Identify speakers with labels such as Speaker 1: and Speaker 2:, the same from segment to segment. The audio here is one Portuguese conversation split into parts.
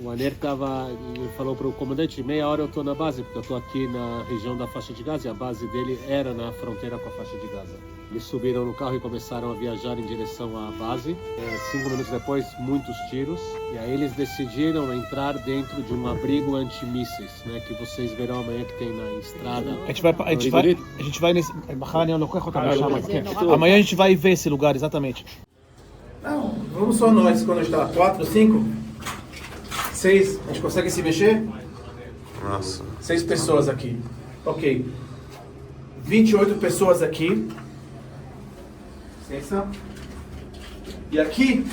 Speaker 1: o Aner falou para o comandante, meia hora eu estou na base, porque eu estou aqui na região da faixa de Gaza, e a base dele era na fronteira com a faixa de Gaza. Eles subiram no carro e começaram a viajar em direção à base. 5 minutos depois, muitos tiros. E aí eles decidiram entrar dentro de um abrigo antimísseis, né, que vocês verão amanhã que tem na estrada.
Speaker 2: A gente vai nesse... Amanhã a gente vai ver esse lugar, exatamente. Não, vamos só nós, quando está 4, 5, 6, a gente consegue se mexer?
Speaker 3: Nossa.
Speaker 2: 6 pessoas aqui. Ok. 28 pessoas aqui. Licença. E aqui,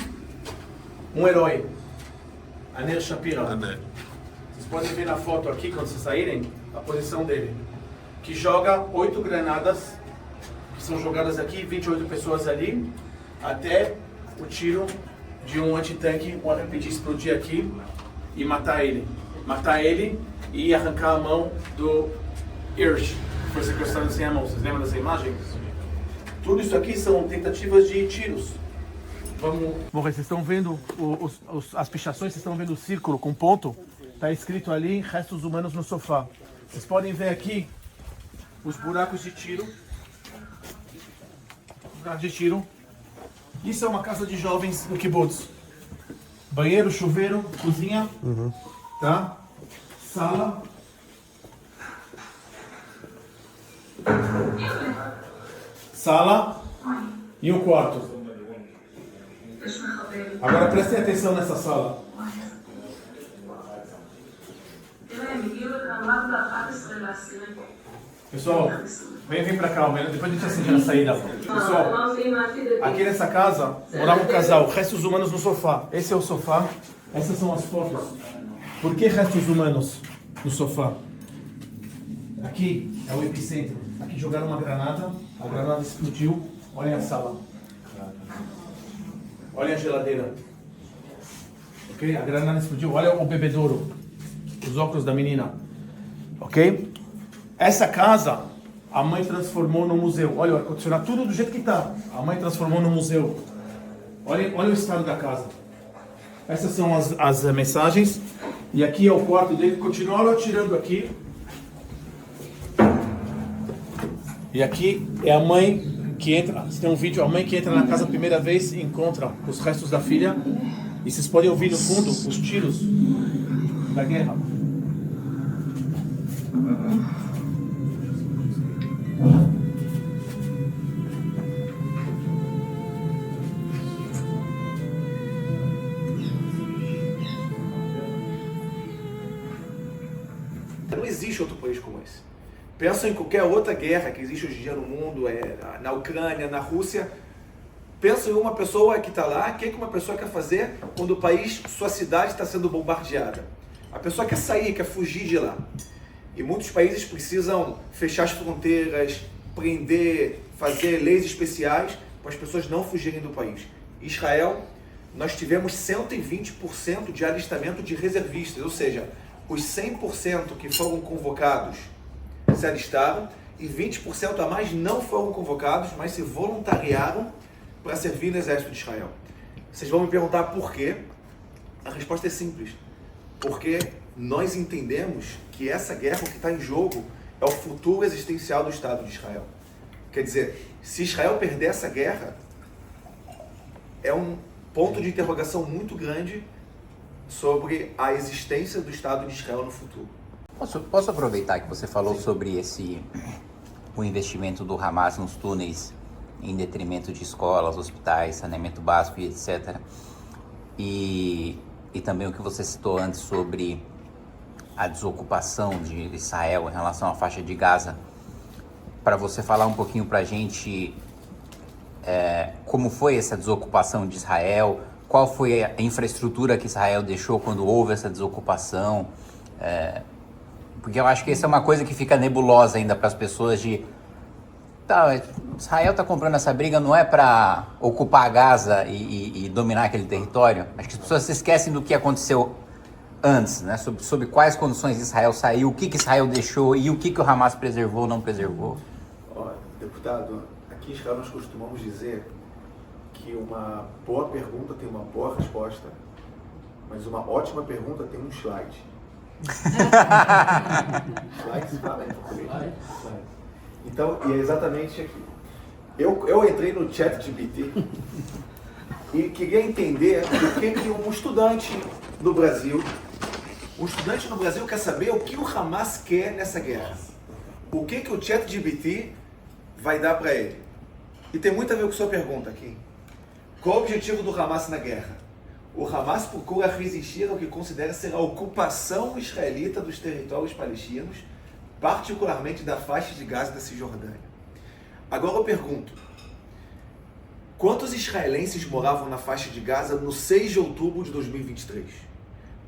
Speaker 2: um herói. Aner Shapira. Vocês podem ver na foto aqui, quando vocês saírem, a posição dele. Que joga 8 granadas, que são jogadas aqui, 28 pessoas ali, até o tiro de um antitanque, um RPG explodir aqui e matar ele. Matar ele e arrancar a mão do Irsh, que foi sequestrado sem a mão. Vocês lembram dessa imagem? Tudo isso aqui são tentativas de tiros. Vamos... Bom, vocês estão vendo as pichações, vocês estão vendo o círculo com ponto? Está escrito ali, restos humanos no sofá. Vocês podem ver aqui os buracos de tiro. Isso é uma casa de jovens no kibbutz. Banheiro, chuveiro, cozinha, tá? Sala. Sala e um quarto. Agora prestem atenção nessa sala. Pessoal, vem pra cá, depois a gente acende na saída. Pessoal, aqui nessa casa morava um casal, restos humanos no sofá. Esse é o sofá, essas são as fotos. Por que restos humanos no sofá? Aqui é o epicentro. Aqui jogaram uma granada, a granada explodiu. Olhem a sala. Olhem a geladeira. Ok? A granada explodiu. Olha o bebedouro. Os óculos da menina. Ok? Essa casa, a mãe transformou no museu. Olha o ar-condicionado, tudo do jeito que está. A mãe transformou no museu. Olha o estado da casa. Essas são as mensagens. E aqui é o quarto dele. Continuaram atirando aqui. E aqui é a mãe que entra. Você tem um vídeo, a mãe que entra na casa a primeira vez e encontra os restos da filha. E vocês podem ouvir no fundo os tiros da guerra.
Speaker 4: Não existe outro país como esse. Pensa em qualquer outra guerra que existe hoje em dia no mundo, na Ucrânia, na Rússia. Pensa em uma pessoa que está lá, o que uma pessoa quer fazer quando o país, sua cidade está sendo bombardeada. A pessoa quer sair, quer fugir de lá. E muitos países precisam fechar as fronteiras, prender, fazer leis especiais para as pessoas não fugirem do país. Israel, nós tivemos 120% de alistamento de reservistas, ou seja, os 100% que foram convocados se alistaram e 20% a mais não foram convocados, mas se voluntariaram para servir no exército de Israel. Vocês vão me perguntar por quê? A resposta é simples. Porque nós entendemos que essa guerra, o que está em jogo, é o futuro existencial do Estado de Israel. Quer dizer, se Israel perder essa guerra, é um ponto de interrogação muito grande sobre a existência do Estado de Israel no futuro.
Speaker 5: Posso aproveitar que você falou sobre o investimento do Hamas nos túneis em detrimento de escolas, hospitais, saneamento básico e etc. E também o que você citou antes sobre a desocupação de Israel em relação à faixa de Gaza. Para você falar um pouquinho para a gente como foi essa desocupação de Israel, qual foi a infraestrutura que Israel deixou quando houve essa desocupação, porque eu acho que essa é uma coisa que fica nebulosa ainda para as pessoas de... Tá, Israel está comprando essa briga não é para ocupar Gaza e dominar aquele território. Acho que as pessoas se esquecem do que aconteceu antes, né? Sobre quais condições Israel saiu, o que Israel deixou e o que o Hamas preservou ou não preservou.
Speaker 4: Olha, deputado, aqui em Israel nós costumamos dizer que uma boa pergunta tem uma boa resposta Mas uma ótima pergunta tem um slide. Slide, fala em português. Então, e é exatamente aqui. Eu entrei no ChatGPT e queria entender o que um estudante no Brasil quer saber o que o Hamas quer nessa guerra. O que o ChatGPT vai dar para ele. E tem muito a ver com a sua pergunta aqui. Qual o objetivo do Hamas na guerra? O Hamas procura resistir ao que considera ser a ocupação israelita dos territórios palestinos, particularmente da faixa de Gaza e da Cisjordânia. Agora eu pergunto, quantos israelenses moravam na faixa de Gaza no 6 de outubro de 2023?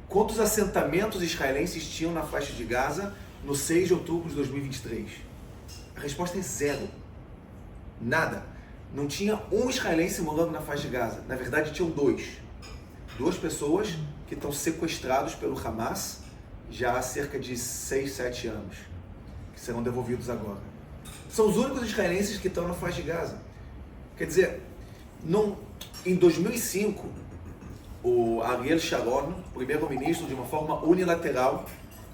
Speaker 4: Quantos assentamentos israelenses tinham na faixa de Gaza no 6 de outubro de 2023? A resposta é zero. Nada. Não tinha um israelense morando na faixa de Gaza. Na verdade, tinham duas pessoas que estão sequestrados pelo Hamas já há cerca de 6, 7 anos, que serão devolvidos agora. São os únicos israelenses que estão na faixa de Gaza. Quer dizer, em 2005, o Ariel Sharon, primeiro-ministro, de uma forma unilateral,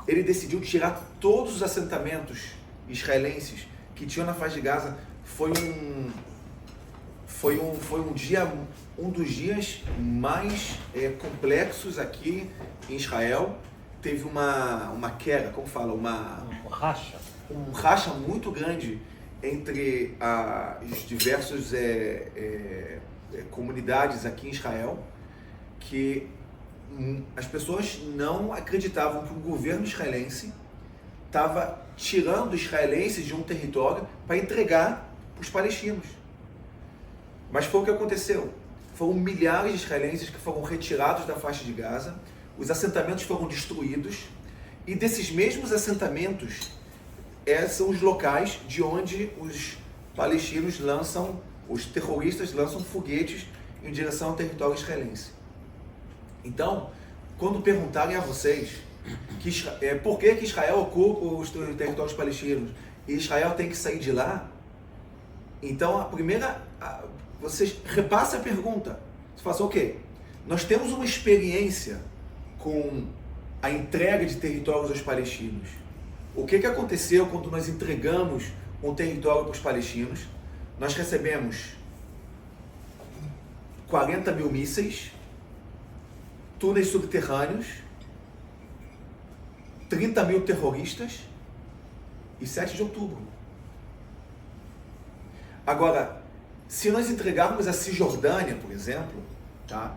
Speaker 4: ele decidiu tirar todos os assentamentos israelenses que tinham na faixa de Gaza. Foi um dos dias mais complexos aqui em Israel. Teve uma queda, como fala, um racha muito grande entre as diversas comunidades aqui em Israel, que as pessoas não acreditavam que o governo israelense estava tirando israelenses de um território para entregar para os palestinos. Mas foi o que aconteceu. Foram milhares de israelenses que foram retirados da faixa de Gaza, os assentamentos foram destruídos, e desses mesmos assentamentos são os locais de onde os palestinos os terroristas lançam foguetes em direção ao território israelense. Então, quando perguntarem a vocês por que Israel ocupa os territórios palestinos e Israel tem que sair de lá, então vocês repassem a pergunta. Você fala assim, ok, nós temos uma experiência com a entrega de territórios aos palestinos. O que aconteceu quando nós entregamos um território para os palestinos? Nós recebemos 40 mil mísseis, túneis subterrâneos, 30 mil terroristas e 7 de outubro. Agora, se nós entregarmos a Cisjordânia, por exemplo, tá?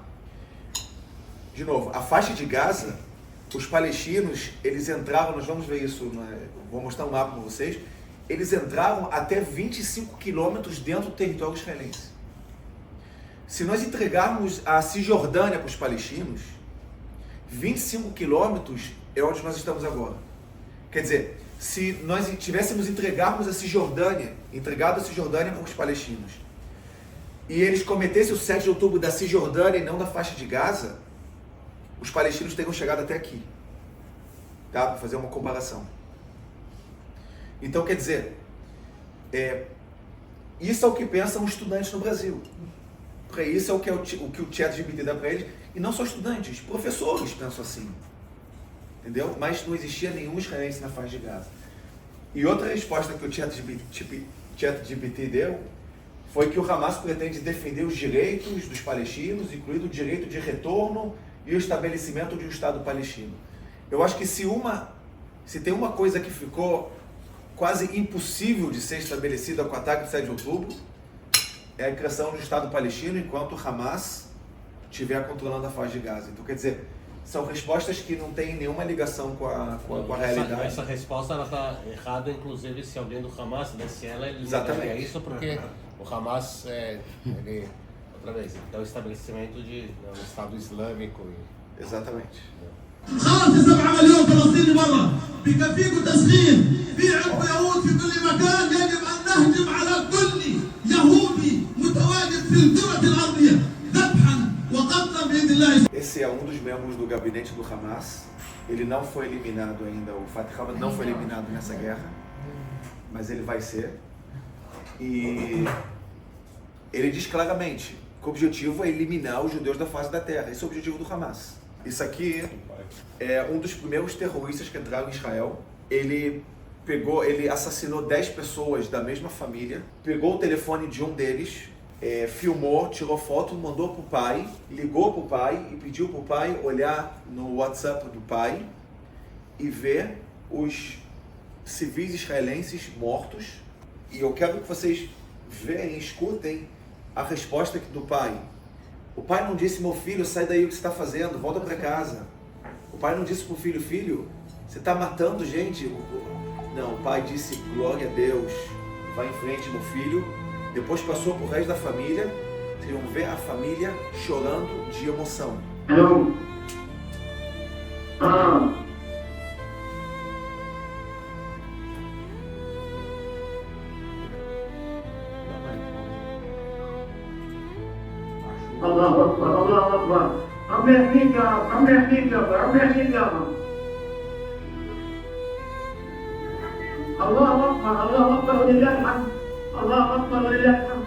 Speaker 4: De novo, a faixa de Gaza, os palestinos, eles entraram, nós vamos ver isso, vou mostrar um mapa para vocês, eles entraram até 25 quilômetros dentro do território israelense. Se nós entregarmos a Cisjordânia para os palestinos, 25 quilômetros é onde nós estamos agora. Quer dizer, se nós entregado a Cisjordânia para os palestinos, e eles cometessem o 7 de outubro da Cisjordânia e não da faixa de Gaza, os palestinos teriam chegado até aqui. Tá? Para fazer uma comparação. Então, quer dizer, isso é o que pensam os estudantes no Brasil. Porque isso é o que o ChatGPT dá para eles. E não só estudantes, professores pensam assim. Entendeu? Mas não existia nenhum israelense na faixa de Gaza. E outra resposta que o ChatGPT deu foi que o Hamas pretende defender os direitos dos palestinos, incluindo o direito de retorno e o estabelecimento de um Estado palestino. Eu acho que se tem uma coisa que ficou quase impossível de ser estabelecida com o ataque de 7 de outubro, é a criação de um Estado palestino enquanto o Hamas estiver controlando a faixa de Gaza. Então, quer dizer, são respostas que não têm nenhuma ligação com a realidade.
Speaker 1: Essa resposta está errada, inclusive, se alguém do Hamas, se ela
Speaker 4: exatamente
Speaker 1: isso, porque o Hamas outra vez, é o estabelecimento de um Estado Islâmico.
Speaker 4: Exatamente.
Speaker 3: خلاص 7 مليون فلسطيني برا بكفيكم تسخين في عندكم يهود في كل مكان يجب ان نهجم على كل يهودي متواجد في الكرة الأرضية ذبحا وقتلا بإذن الله.
Speaker 4: Esse é um dos membros do gabinete do Hamas. Ele não foi eliminado ainda, o Fatih Hamad não foi eliminado nessa guerra, mas ele vai ser. E ele diz claramente que o objetivo é eliminar os judeus da face da terra. Esse é o objetivo do Hamas. Isso aqui é um dos primeiros terroristas que entraram em Israel. Ele assassinou 10 pessoas da mesma família, pegou o telefone de um deles, filmou, tirou foto, mandou pro pai, ligou pro pai e pediu pro pai olhar no WhatsApp do pai e ver os civis israelenses mortos. E eu quero que vocês veem, escutem a resposta do pai. O pai não disse: meu filho, sai daí, o que você está fazendo, volta para casa. O pai não disse pro filho: filho, você está matando gente. Não, o pai disse: glória a Deus, vai em frente, meu filho. Depois passou pro resto da família, vocês vão ver a família chorando de emoção.
Speaker 3: Hello. Allah Akbar, Allah Akbar. Rabbi yahdik ya Rab, Rabbi yahdik ya Rab, Rabbi yahdik ya Rab. Allah Akbar, Allah Akbar, wa lillahi alhamd. Allah Akbar, wa lillahi alhamd.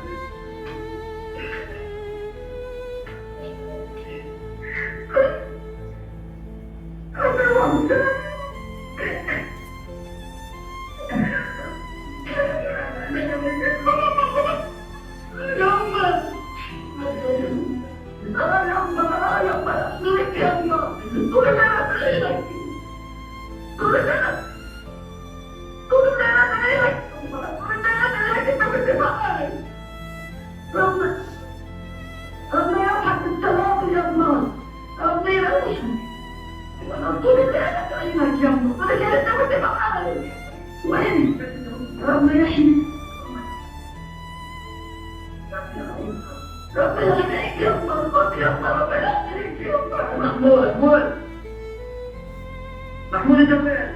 Speaker 3: محمود انت وين؟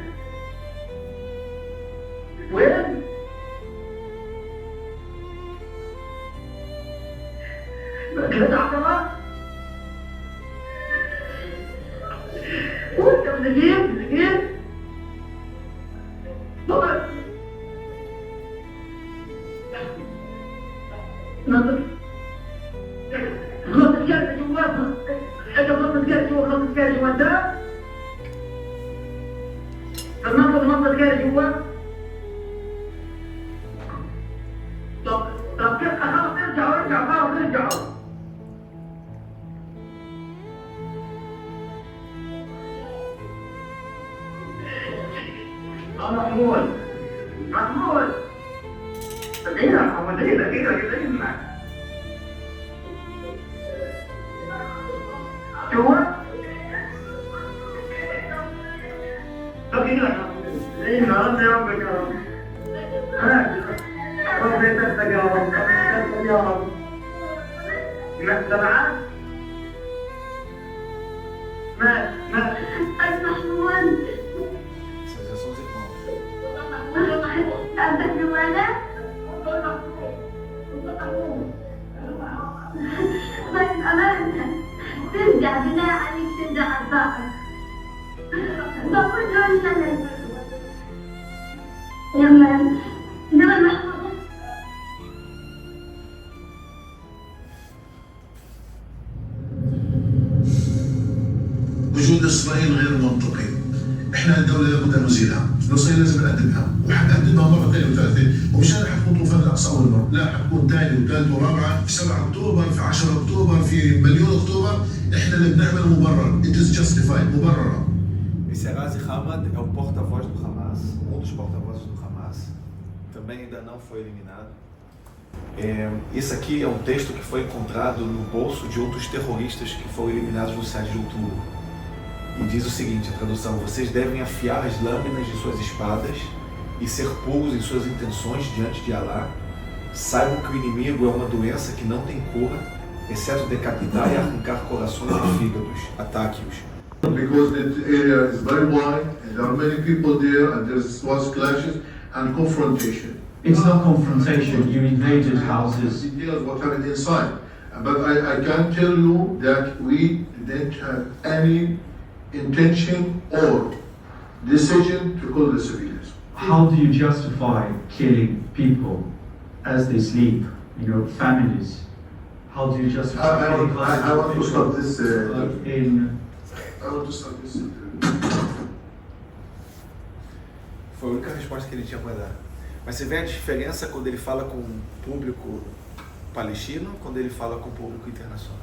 Speaker 3: وين؟ كنت عقبات؟ وانت مسكين؟ طبعا نظر خلص الكارثة جواتها انت خلص الكارثة جوا خلص الكارثة جواتها المنطقة كده جوا. طب كيف خلاص ارجعوا. محمود دقيقة جوا دقيقة نعم يا رب يا رب. ربي يسعدك يا رب، يا رب. سمعت؟ مات.
Speaker 6: المحمود. عندك رواية؟ طيب أمان ترجع بالله عليك ترجع الظاهر. بقول له سنة. يلا محمود.
Speaker 3: وجود اسرائيل غير منطقي. احنا الدولة لابد ان نزيلها، اسرائيل لازم نقدمها، وحنقدمها مرة ثانية وثالثة، ومش حتكون طوفان الاقصى اول مرة، لا حتكون ثانية وثالثة ورابعة، في 7 اكتوبر، في 10 اكتوبر، في مليون اكتوبر، احنا اللي بنعمل مبرر، it is justified, مبررة.
Speaker 4: Esse é Ghazi Hamad, é o porta-voz do Hamas, um dos porta-vozes do Hamas, também ainda não foi eliminado. Esse aqui é um texto que foi encontrado no bolso de outros terroristas que foram eliminados no 7 de outubro. E diz o seguinte, a tradução: vocês devem afiar as lâminas de suas espadas e ser puros em suas intenções diante de Alá. Saibam que o inimigo é uma doença que não tem cura, exceto decapitar e arrancar corações e fígados. Ataque-os.
Speaker 3: Because the area is very wide and there are many people there and there was clashes and confrontation.
Speaker 7: It's not confrontation, you invaded houses.
Speaker 3: Details what happened inside. But I can tell you that we didn't have any intention or decision to kill the civilians.
Speaker 7: How do you justify killing people as they sleep, families? How do you justify
Speaker 3: I want to stop this.
Speaker 4: Foi a única resposta que ele tinha para dar. Mas você vê a diferença quando ele fala com o público palestino, quando ele fala com o público internacional.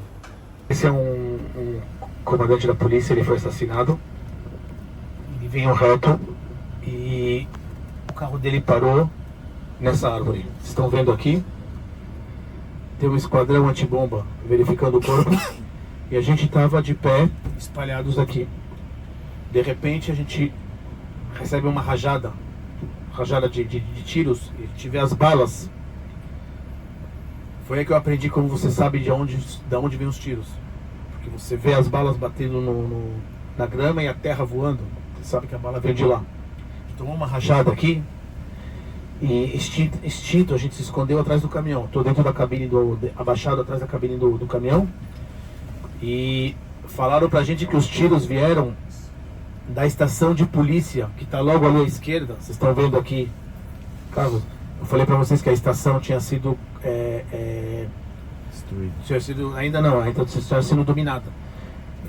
Speaker 8: Esse é um comandante da polícia, ele foi assassinado. Ele veio reto e o carro dele parou nessa árvore. Vocês estão vendo aqui? Tem um esquadrão antibomba verificando o corpo e a gente estava de pé, espalhados aqui. De repente a gente recebe uma rajada de tiros e a gente vê as balas. Foi aí que eu aprendi como você sabe de onde vem os tiros. Porque você vê as balas batendo na grama e a terra voando. Você sabe que a bala veio de lá. A gente tomou uma rajada aqui e instinto a gente se escondeu atrás do caminhão. Estou dentro da cabine, abaixado atrás da cabine do caminhão. E falaram pra gente que os tiros vieram da estação de polícia, que está logo ali à esquerda. Vocês estão vendo aqui, Carlos? Eu falei para vocês que a estação tinha sido ainda tinha sido dominada.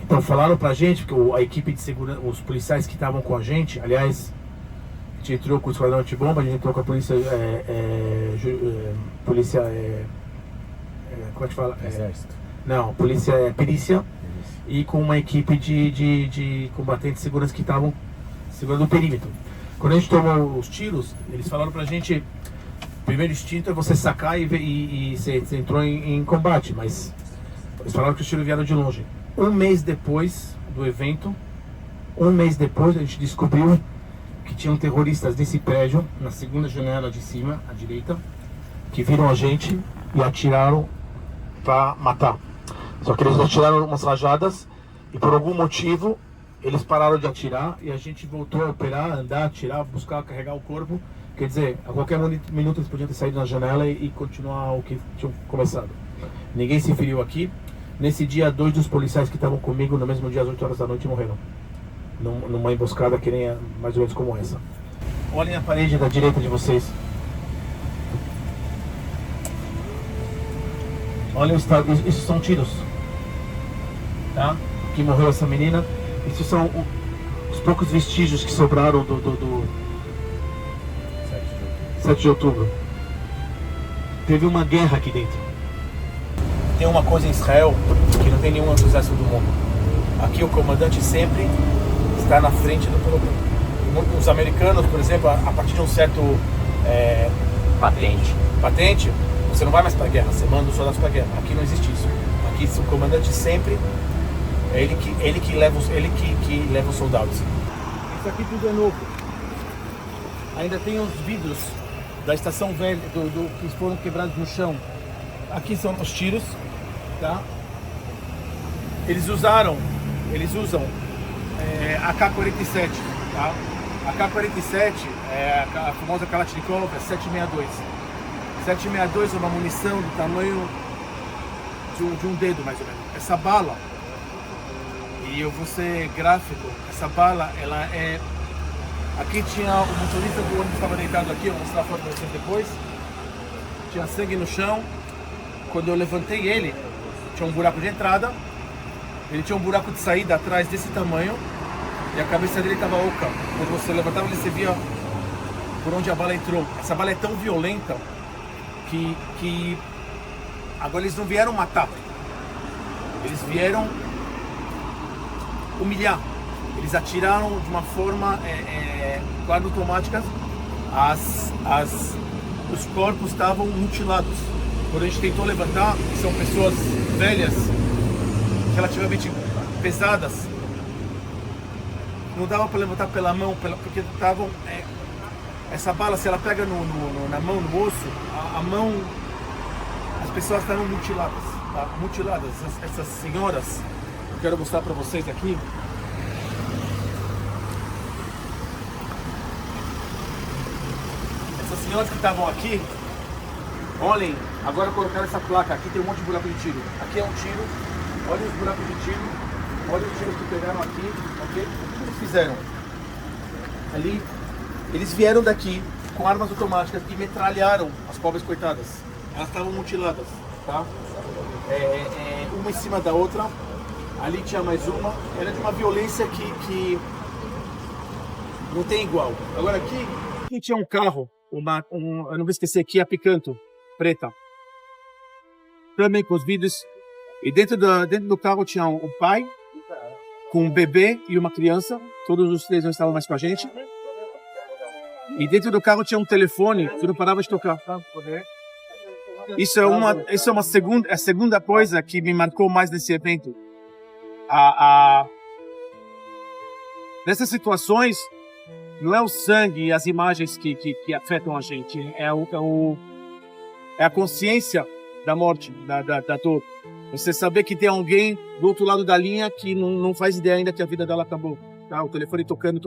Speaker 8: Então falaram pra gente que a equipe de segurança, os policiais que estavam com a gente, aliás, a gente entrou com o esquadrão antibomba, a gente entrou com a polícia como é que fala?
Speaker 9: Exército.
Speaker 8: Não, polícia perícia e com uma equipe de combatentes de segurança que estavam segurando o perímetro. Quando a gente tomou os tiros, eles falaram pra gente: o primeiro instinto é você sacar e você entrou em combate, mas eles falaram que os tiros vieram de longe. Um mês depois do evento, a gente descobriu que tinham terroristas nesse prédio, na segunda janela de cima, à direita, que viram a gente e atiraram para matar. Só que eles atiraram umas rajadas e por algum motivo eles pararam de atirar e a gente voltou a operar, andar, atirar, buscar, carregar o corpo. Quer dizer, a qualquer minuto eles podiam ter saído na janela e continuar o que tinham começado. Ninguém se feriu aqui. Nesse dia, 2 dos policiais que estavam comigo, no mesmo dia, às 8 horas da noite, morreram. Numa emboscada que nem mais ou menos como essa. Olhem a parede da direita de vocês. Olhem o estado. Isso são tiros. Tá? Aqui morreu essa menina. Isso são os poucos vestígios que sobraram do 7 de outubro. Teve uma guerra aqui dentro. Tem uma coisa em Israel que não tem nenhum outro exército do mundo. Aqui o comandante sempre está na frente do pelotão. Os americanos, por exemplo, a partir de um certo patente, você não vai mais para a guerra, você manda os soldados para a guerra. Aqui não existe isso. Aqui o comandante sempre é ele que leva os soldados. Isso aqui tudo é novo. Ainda tem os vidros da estação velha que foram quebrados no chão. Aqui são os tiros, tá? Eles usam AK-47, tá? AK-47 é a famosa Kalashnikov, é 762. 762 é uma munição do tamanho de um dedo, mais ou menos. Essa bala, e eu vou ser gráfico, essa bala, ela é... Aqui tinha o motorista do ônibus que estava deitado aqui, eu vou mostrar a foto para vocês depois. Tinha sangue no chão. Quando eu levantei ele, tinha um buraco de entrada, ele tinha um buraco de saída atrás desse tamanho e a cabeça dele estava oca. Quando você levantava, você via por onde a bala entrou. Essa bala é tão violenta que agora eles não vieram matar, eles vieram humilhar. Eles atiraram de uma forma quase automática, os corpos estavam mutilados. Quando a gente tentou levantar, são pessoas velhas, relativamente pesadas, não dava para levantar pela mão, porque estavam... essa bala, se ela pega na mão, no osso, a mão, as pessoas estavam mutiladas, tá? Mutiladas. Essas senhoras, eu quero mostrar para vocês aqui. Essas senhoras que estavam aqui, olhem, agora colocaram essa placa, aqui tem um monte de buraco de tiro. Aqui é um tiro, olha os buracos de tiro, olha os tiros que pegaram aqui, ok? O que eles fizeram? Ali, eles vieram daqui com armas automáticas e metralharam as pobres coitadas. Elas estavam mutiladas, tá? Uma em cima da outra. Ali tinha mais uma. Era de uma violência que não tem igual. Agora aqui tinha um carro, eu não vou esquecer, aqui a Picanto, preta. Também com os vidros. E dentro do carro tinha um pai com um bebê e uma criança. Todos os três não estavam mais com a gente. E dentro do carro tinha um telefone que não parava de tocar. Isso é a segunda coisa que me marcou mais nesse evento. Nessas situações, não é o sangue e as imagens que afetam a gente, é a consciência da morte, da dor. Você saber que tem alguém do outro lado da linha que não faz ideia ainda que a vida dela acabou. Tá? O telefone tocando.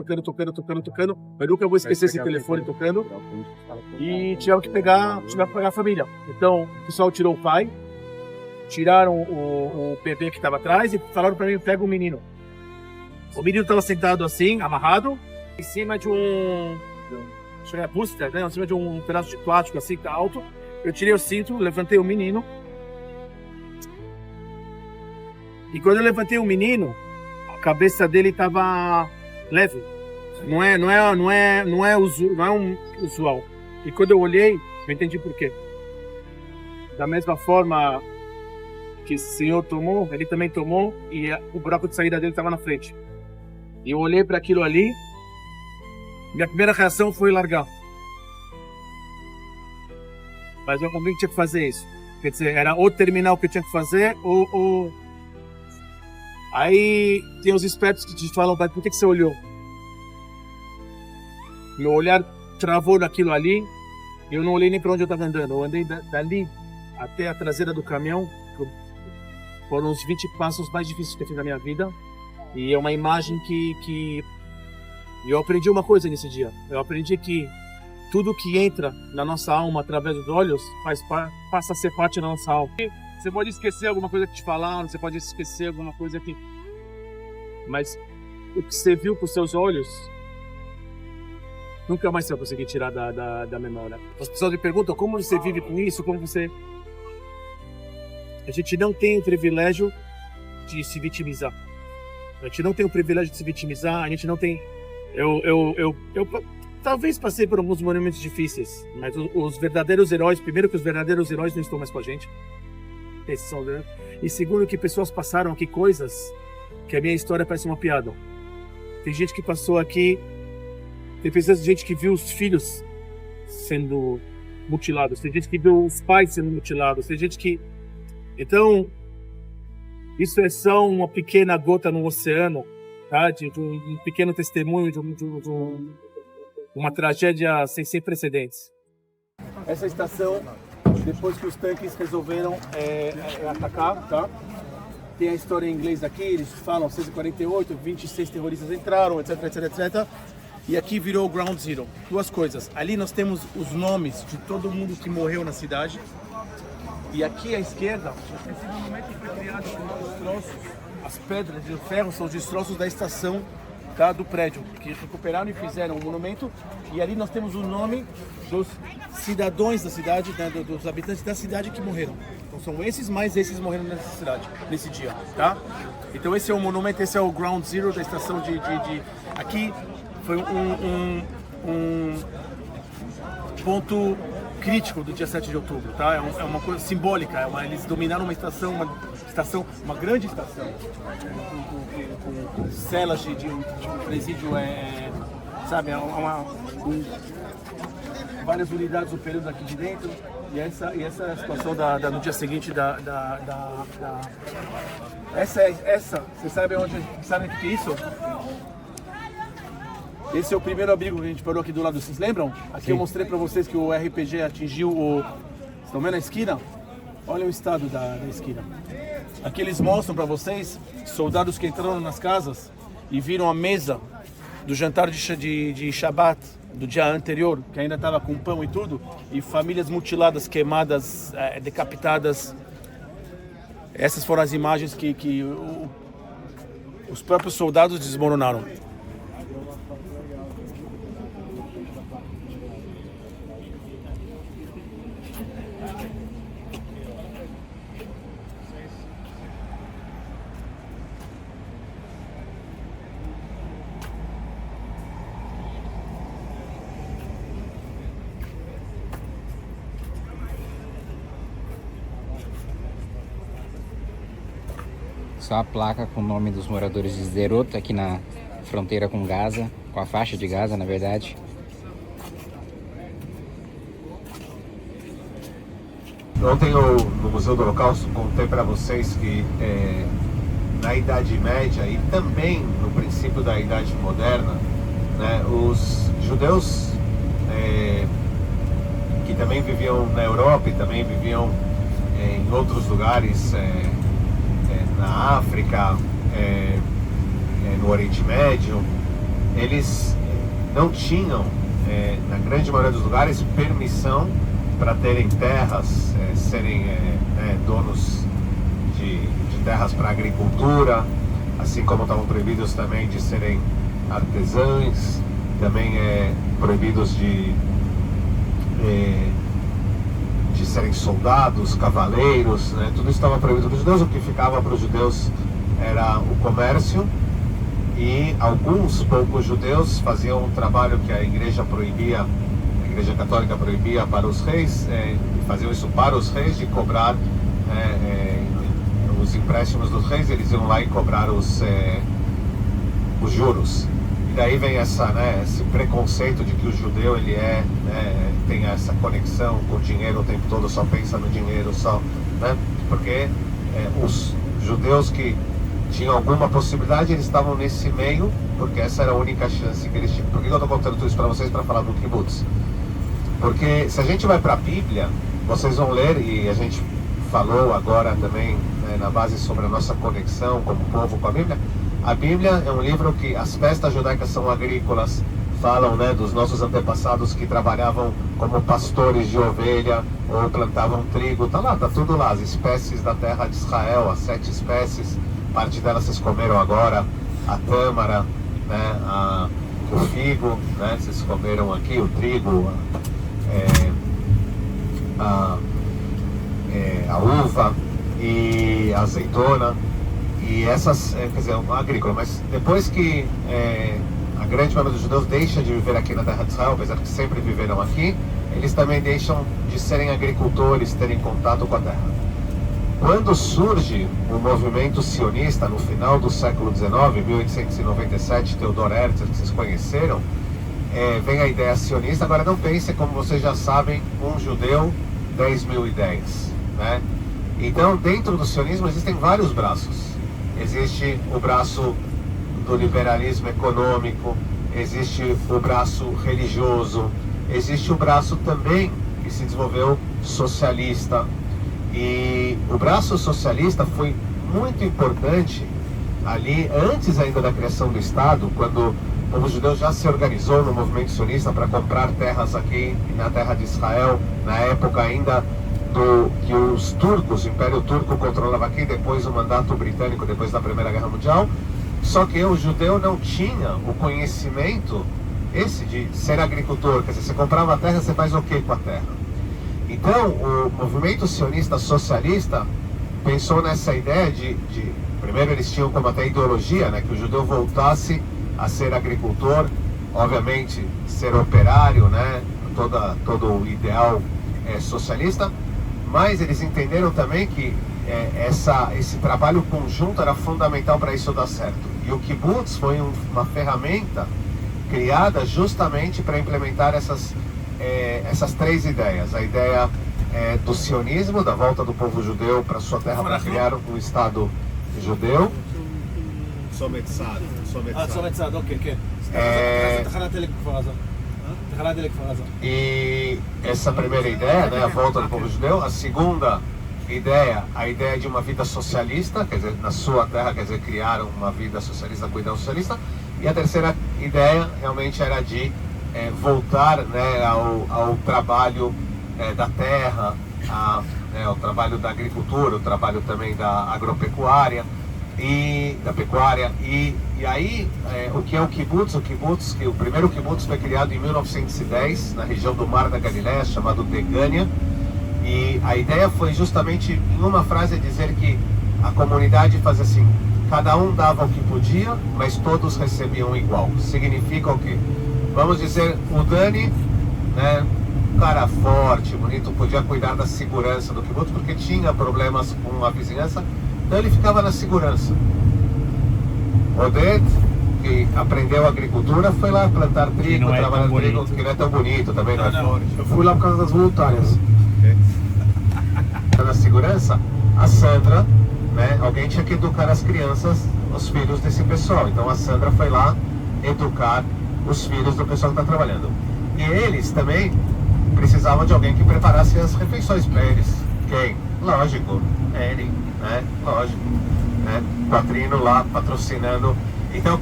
Speaker 8: Eu nunca vou esquecer esse telefone tocando. E tivemos que pegar a família. Então, o pessoal tirou o pai, tiraram o bebê que estava atrás e falaram para mim, pega o menino. O menino estava sentado assim, amarrado, em cima de booster, né? Em cima de um pedaço de plástico assim, que tá alto. Eu tirei o cinto, levantei o menino. E quando eu levantei o menino, a cabeça dele estava leve. Não é usual. E quando eu olhei, eu entendi por quê. Da mesma forma que o senhor tomou, ele também tomou, e o buraco de saída dele estava na frente. E eu olhei para aquilo ali, minha primeira reação foi largar. Mas eu também tinha que fazer isso. Quer dizer, era ou terminar o que eu tinha que fazer, ou... Aí tem os espertos que te falam, mas por que você olhou? Meu olhar travou naquilo ali, eu não olhei nem para onde eu estava andando. Eu andei dali até a traseira do caminhão, foram os 20 passos mais difíceis que eu fiz na minha vida. E é uma imagem que eu aprendi uma coisa nesse dia. Eu aprendi que tudo que entra na nossa alma através dos olhos passa a ser parte da nossa alma. Você pode esquecer alguma coisa que te falaram, você pode esquecer alguma coisa que... Mas o que você viu com os seus olhos, nunca mais você vai conseguir tirar da memória. As pessoas me perguntam como você vive com isso, como você... A gente não tem o privilégio de se vitimizar. A gente não tem o privilégio de se vitimizar, a gente não tem... Eu talvez passei por alguns momentos difíceis, mas os verdadeiros heróis, primeiro que os verdadeiros heróis não estão mais com a gente. E segundo que pessoas passaram aqui coisas que a minha história parece uma piada. Tem gente que passou aqui, tem gente que viu os filhos sendo mutilados, tem gente que viu os pais sendo mutilados, tem gente que... Então, isso é só uma pequena gota no oceano, tá? de um pequeno testemunho de uma tragédia sem precedentes. Essa estação, depois que os tanques resolveram atacar, tá? Tem a história em inglês aqui, eles falam 648, 26 terroristas entraram, etc, etc, etc. E aqui virou o Ground Zero. Duas coisas. Ali nós temos os nomes de todo mundo que morreu na cidade. E aqui à esquerda, esse monumento foi criado com os destroços. As pedras de ferro são os destroços da estação, tá, do prédio, que recuperaram e fizeram um monumento. E ali nós temos o nome dos cidadãos da cidade, né, dos habitantes da cidade que morreram. Então são esses, mais esses morreram nessa cidade, nesse dia, tá? Então esse é o monumento, esse é o Ground Zero da estação Aqui foi um ponto crítico do dia 7 de outubro, tá? É uma coisa simbólica, eles dominaram uma grande estação, com celas de um presídio, sabe, várias unidades operando aqui de dentro, e essa situação no dia seguinte vocês sabem o que é isso? Esse é o primeiro abrigo que a gente parou aqui do lado, vocês lembram? Aqui Sim. Eu mostrei para vocês que o RPG atingiu estão vendo a esquina? Olha o estado da esquina. Aqui eles mostram para vocês soldados que entraram nas casas e viram a mesa do jantar de Shabbat do dia anterior, que ainda estava com pão e tudo, e famílias mutiladas, queimadas, decapitadas. Essas foram as imagens que os próprios soldados desmoronaram.
Speaker 5: só a placa com o nome dos moradores de Sderot, aqui na fronteira com Gaza, com a faixa de Gaza, na verdade.
Speaker 9: Ontem no Museu do Holocausto contei para vocês que na Idade Média e também no princípio da Idade Moderna, né, os judeus que também viviam na Europa e também viviam em outros lugares, na África, no Oriente Médio, eles não tinham, na grande maioria dos lugares, permissão para terem terras, serem donos de terras para agricultura, assim como estavam proibidos também de serem artesãos, também proibidos de serem soldados, cavaleiros, né? Tudo isso estava proibido para os judeus. O que ficava para os judeus era o comércio, e alguns poucos judeus faziam um trabalho que a igreja proibia, a igreja católica proibia para os reis, faziam isso para os reis, de cobrar os empréstimos dos reis. Eles iam lá e cobrar os juros. E daí vem esse preconceito de que o judeu ele tem essa conexão com o dinheiro o tempo todo, só pensa no dinheiro, né? Porque os judeus que tinham alguma possibilidade, eles estavam nesse meio, porque essa era a única chance que eles tinham. Por que eu estou contando tudo isso para vocês? Para falar do kibbutz. Porque se a gente vai para a Bíblia, vocês vão ler, e a gente falou agora também na base sobre a nossa conexão como povo com a Bíblia. A Bíblia é um livro que as festas judaicas são agrícolas, falam dos nossos antepassados que trabalhavam como pastores de ovelha ou plantavam trigo, tá tudo lá, as espécies da terra de Israel, as 7 espécies, parte delas vocês comeram agora, a tâmara, né, o figo, né, vocês comeram aqui, o trigo, a uva e a azeitona. E essas, quer dizer, uma agrícola, mas depois que a grande maioria dos judeus deixa de viver aqui na terra de Israel, apesar de que sempre viveram aqui, eles também deixam de serem agricultores, terem contato com a terra. Quando surge o movimento sionista no final do século XIX, 1897, Theodor Herzl, que vocês conheceram, vem a ideia sionista. Agora não pensem, como vocês já sabem, um judeu, 10.000 ideias, né? Então, dentro do sionismo existem vários braços. Existe o braço do liberalismo econômico, existe o braço religioso, existe o braço também que se desenvolveu socialista. E o braço socialista foi muito importante ali, antes ainda da criação do Estado, quando o povo judeu já se organizou no movimento sionista para comprar terras aqui na terra de Israel, na época ainda que os turcos, o Império Turco controlava aqui, depois o mandato britânico, depois da Primeira Guerra Mundial. Só que o judeu não tinha o conhecimento esse de ser agricultor, quer dizer, você comprava a terra, você faz o que com a terra? Então, o movimento sionista socialista pensou nessa ideia de primeiro eles tinham como até ideologia, né, que o judeu voltasse a ser agricultor, obviamente ser operário, né, todo o ideal socialista. Mas eles entenderam também que esse trabalho conjunto era fundamental para isso dar certo. E o kibbutz foi uma ferramenta criada justamente para implementar essas 3 ideias. A ideia do sionismo, da volta do povo judeu para sua terra para criar um Estado judeu.
Speaker 8: סומצד, אוקיי, כן. תחנת דלק בכפר עזה. תחנת דלק בכפר עזה.
Speaker 9: E essa primeira ideia, né, a volta do povo judeu. A segunda ideia, a ideia de uma vida socialista, quer dizer, na sua terra, quer dizer, criaram uma vida socialista, cuidar socialista. E a terceira ideia realmente era de voltar, né, ao trabalho da terra, ao trabalho da agricultura, o trabalho também da agropecuária e da pecuária. E aí, o que é o kibbutz? Que o primeiro kibbutz foi criado em 1910, na região do Mar da Galileia, chamado Degânia. E a ideia foi justamente, em uma frase, dizer que a comunidade fazia assim: cada um dava o que podia, mas todos recebiam igual. Significa o quê? Vamos dizer, o Dani, né, um cara forte, bonito, podia cuidar da segurança do kibbutz, porque tinha problemas com a vizinhança. Então ele ficava na segurança. Oded, que aprendeu agricultura, foi lá plantar trigo, trabalhar trigo, que não é tão bonito, também não é flores.
Speaker 8: Eu fui lá por causa das voluntárias.
Speaker 9: Na segurança, a Sandra, né, alguém tinha que educar as crianças, os filhos desse pessoal. Então a Sandra foi lá educar os filhos do pessoal que está trabalhando. E eles também precisavam de alguém que preparasse as refeições para eles. Quem? Lógico, ele, né? Lógico, né? Quatrino lá patrocinando. Então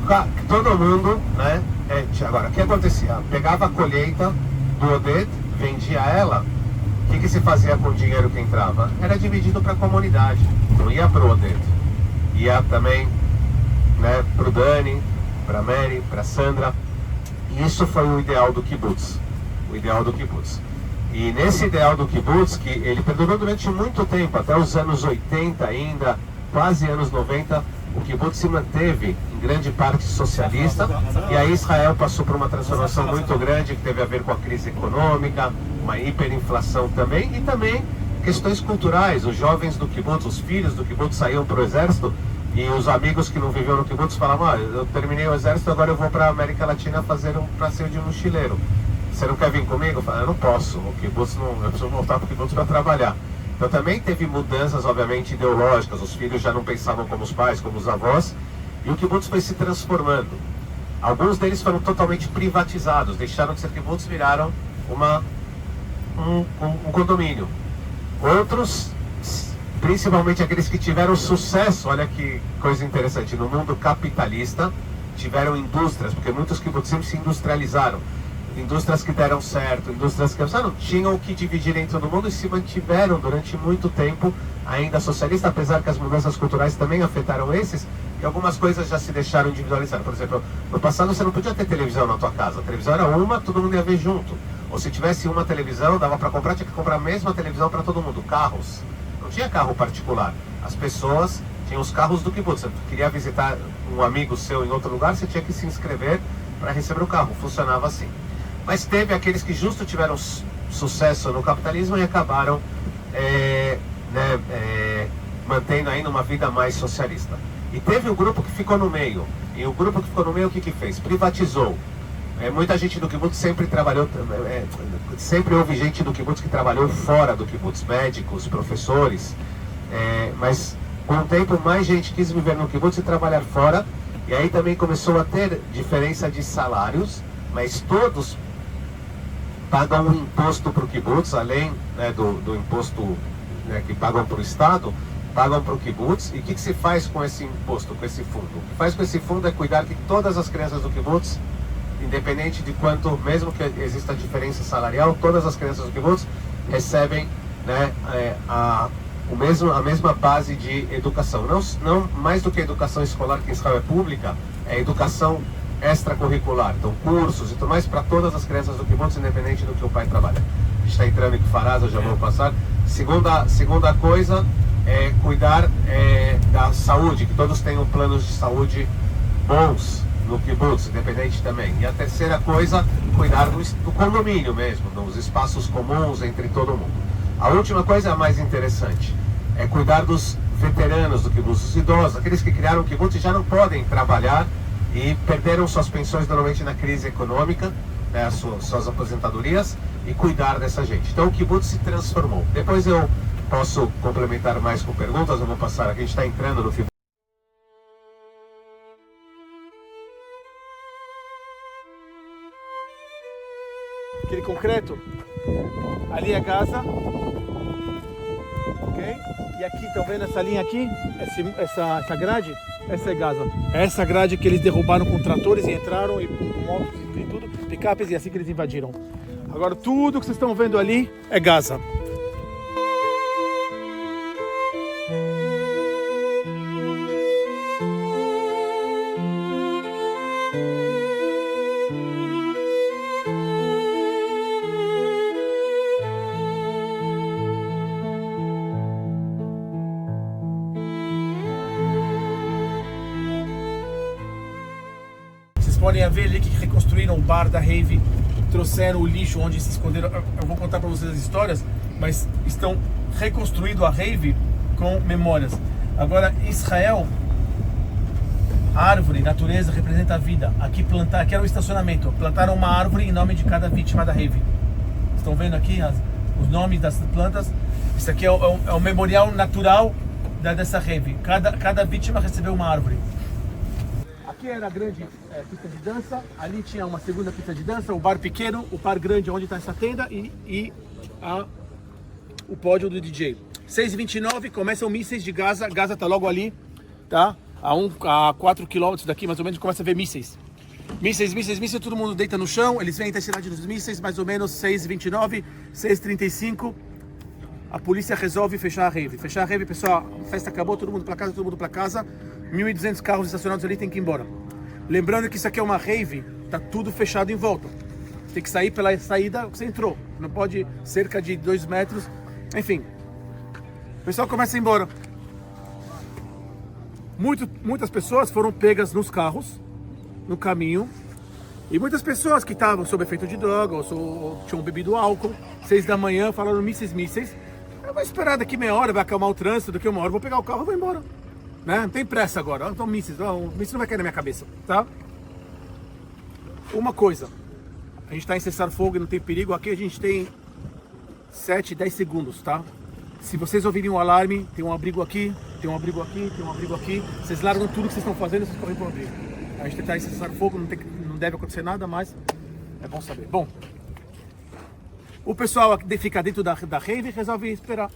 Speaker 9: todo mundo, né? Agora, o que acontecia? Pegava a colheita do Oded, vendia ela. O que se fazia com o dinheiro que entrava? Era dividido para a comunidade. Não ia para o Oded. Ia também, né, para o Dani, para a Mary, para a Sandra. E isso foi o ideal do kibbutz. O ideal do kibbutz. E nesse ideal do kibbutz, que ele perdurou durante muito tempo, até os anos 80 ainda, quase anos 90, o kibbutz se manteve em grande parte socialista. E aí Israel passou por uma transformação muito grande, que teve a ver com a crise econômica, uma hiperinflação também, e também questões culturais. Os jovens do kibbutz, os filhos do kibbutz saíam para o exército, e os amigos que não viviam no kibbutz falavam: eu terminei o exército, agora eu vou para a América Latina fazer um passeio de mochileiro. Você não quer vir comigo? Eu falei: eu não posso, o kibbutz não, eu preciso voltar para o kibbutz para trabalhar. Então também teve mudanças, obviamente, ideológicas. Os filhos já não pensavam como os pais, como os avós, e o kibbutz foi se transformando. Alguns deles foram totalmente privatizados, deixaram de ser kibbutz, viraram um condomínio. Outros, principalmente aqueles que tiveram sucesso, olha que coisa interessante, no mundo capitalista, tiveram indústrias, porque muitos kibbutzim se industrializaram. Indústrias que deram certo, indústrias que não tinham o que dividir em todo mundo e se mantiveram durante muito tempo ainda socialista, apesar que as mudanças culturais também afetaram esses, e algumas coisas já se deixaram individualizar. Por exemplo, no passado você não podia ter televisão na tua casa, a televisão era uma, todo mundo ia ver junto. Ou se tivesse uma televisão, dava para comprar, tinha que comprar a mesma televisão para todo mundo. Carros, não tinha carro particular. As pessoas tinham os carros do kibbutz. Você queria visitar um amigo seu em outro lugar, você tinha que se inscrever para receber o carro. Funcionava assim. Mas teve aqueles que justo tiveram sucesso no capitalismo e acabaram mantendo ainda uma vida mais socialista. E teve um grupo que ficou no meio. E o grupo que ficou no meio, o que fez? Privatizou. Muita gente do kibbutz sempre trabalhou, sempre houve gente do kibbutz que trabalhou fora do kibbutz, médicos, professores, mas com o tempo mais gente quis viver no kibbutz e trabalhar fora, e aí também começou a ter diferença de salários, mas todos pagam um imposto para o kibbutz, além, né, do imposto, né, que pagam para o Estado, pagam para o kibbutz. E o que se faz com esse imposto, com esse fundo? O que faz com esse fundo é cuidar que todas as crianças do kibbutz, independente de quanto, mesmo que exista diferença salarial, todas as crianças do kibbutz recebem, né, a mesma base de educação. Não mais do que a educação escolar, que em Israel é pública, é educação extracurricular. Então, cursos e tudo mais para todas as crianças do kibbutz, independente do que o pai trabalha. A gente está entrando em Kfar Aza, já vou passar. Segunda coisa é cuidar da saúde, que todos tenham planos de saúde bons no kibbutz, independente também. E a terceira coisa, cuidar do condomínio mesmo, dos espaços comuns entre todo mundo. A última coisa é a mais interessante, é cuidar dos veteranos do kibbutz, os idosos, aqueles que criaram o kibbutz e já não podem trabalhar e perderam suas pensões normalmente na crise econômica, né, suas aposentadorias, e cuidar dessa gente. Então o kibbutz se transformou. Depois eu posso complementar mais com perguntas, eu vou passar aqui, a gente está entrando no kibbutz.
Speaker 8: Aquele concreto, ali é Gaza, ok? E aqui, estão vendo essa linha aqui? Essa grade? Essa é Gaza. É essa grade que eles derrubaram com tratores e entraram, e com motos e tudo, picapes, e assim que eles invadiram. Agora tudo que vocês estão vendo ali é Gaza. Podem ver ali que reconstruíram o bar da rave, trouxeram o lixo onde se esconderam. Eu vou contar para vocês as histórias, mas estão reconstruindo a rave com memórias. Agora, Israel, árvore, natureza, representa a vida. Aqui era o estacionamento. Plantaram uma árvore em nome de cada vítima da rave. Estão vendo aqui os nomes das plantas? Isso aqui é o memorial natural dessa rave. Cada vítima recebeu uma árvore. Aqui era a grande pista de dança. Ali tinha uma segunda pista de dança, o bar pequeno, o bar grande onde está essa tenda e o pódio do DJ. 6h29, começam mísseis de Gaza. Gaza está logo ali, tá? A 4 km daqui, mais ou menos, começa a ver mísseis. Mísseis, todo mundo deita no chão. Eles veem a intensidade dos mísseis, mais ou menos 6h29, 6h35. A polícia resolve fechar a rave. Pessoal, a festa acabou, todo mundo para casa. 1.200 carros estacionados ali, tem que ir embora. Lembrando que isso aqui é uma rave, tá tudo fechado em volta. Tem que sair pela saída que você entrou. Não pode cerca de 2 metros. Enfim, o pessoal começa a ir embora. Muitas pessoas foram pegas nos carros, no caminho. E muitas pessoas que estavam sob efeito de droga ou tinham bebido álcool, 6 da manhã, falaram mísseis. Eu vou esperar daqui meia hora, vai acalmar o trânsito, daqui uma hora vou pegar o carro e vou embora. Né? Não tem pressa agora, então mísseis, o míssil não vai cair na minha cabeça, tá? Uma coisa, a gente está em cessar-fogo e não tem perigo, aqui a gente tem 7, 10 segundos, tá? Se vocês ouvirem um alarme, tem um abrigo aqui, tem um abrigo aqui, tem um abrigo aqui, vocês largam tudo que vocês estão fazendo e vocês correm para o abrigo. A gente está em cessar-fogo, não deve acontecer nada, mas é bom saber. Bom, o pessoal que fica dentro da rave resolve esperar.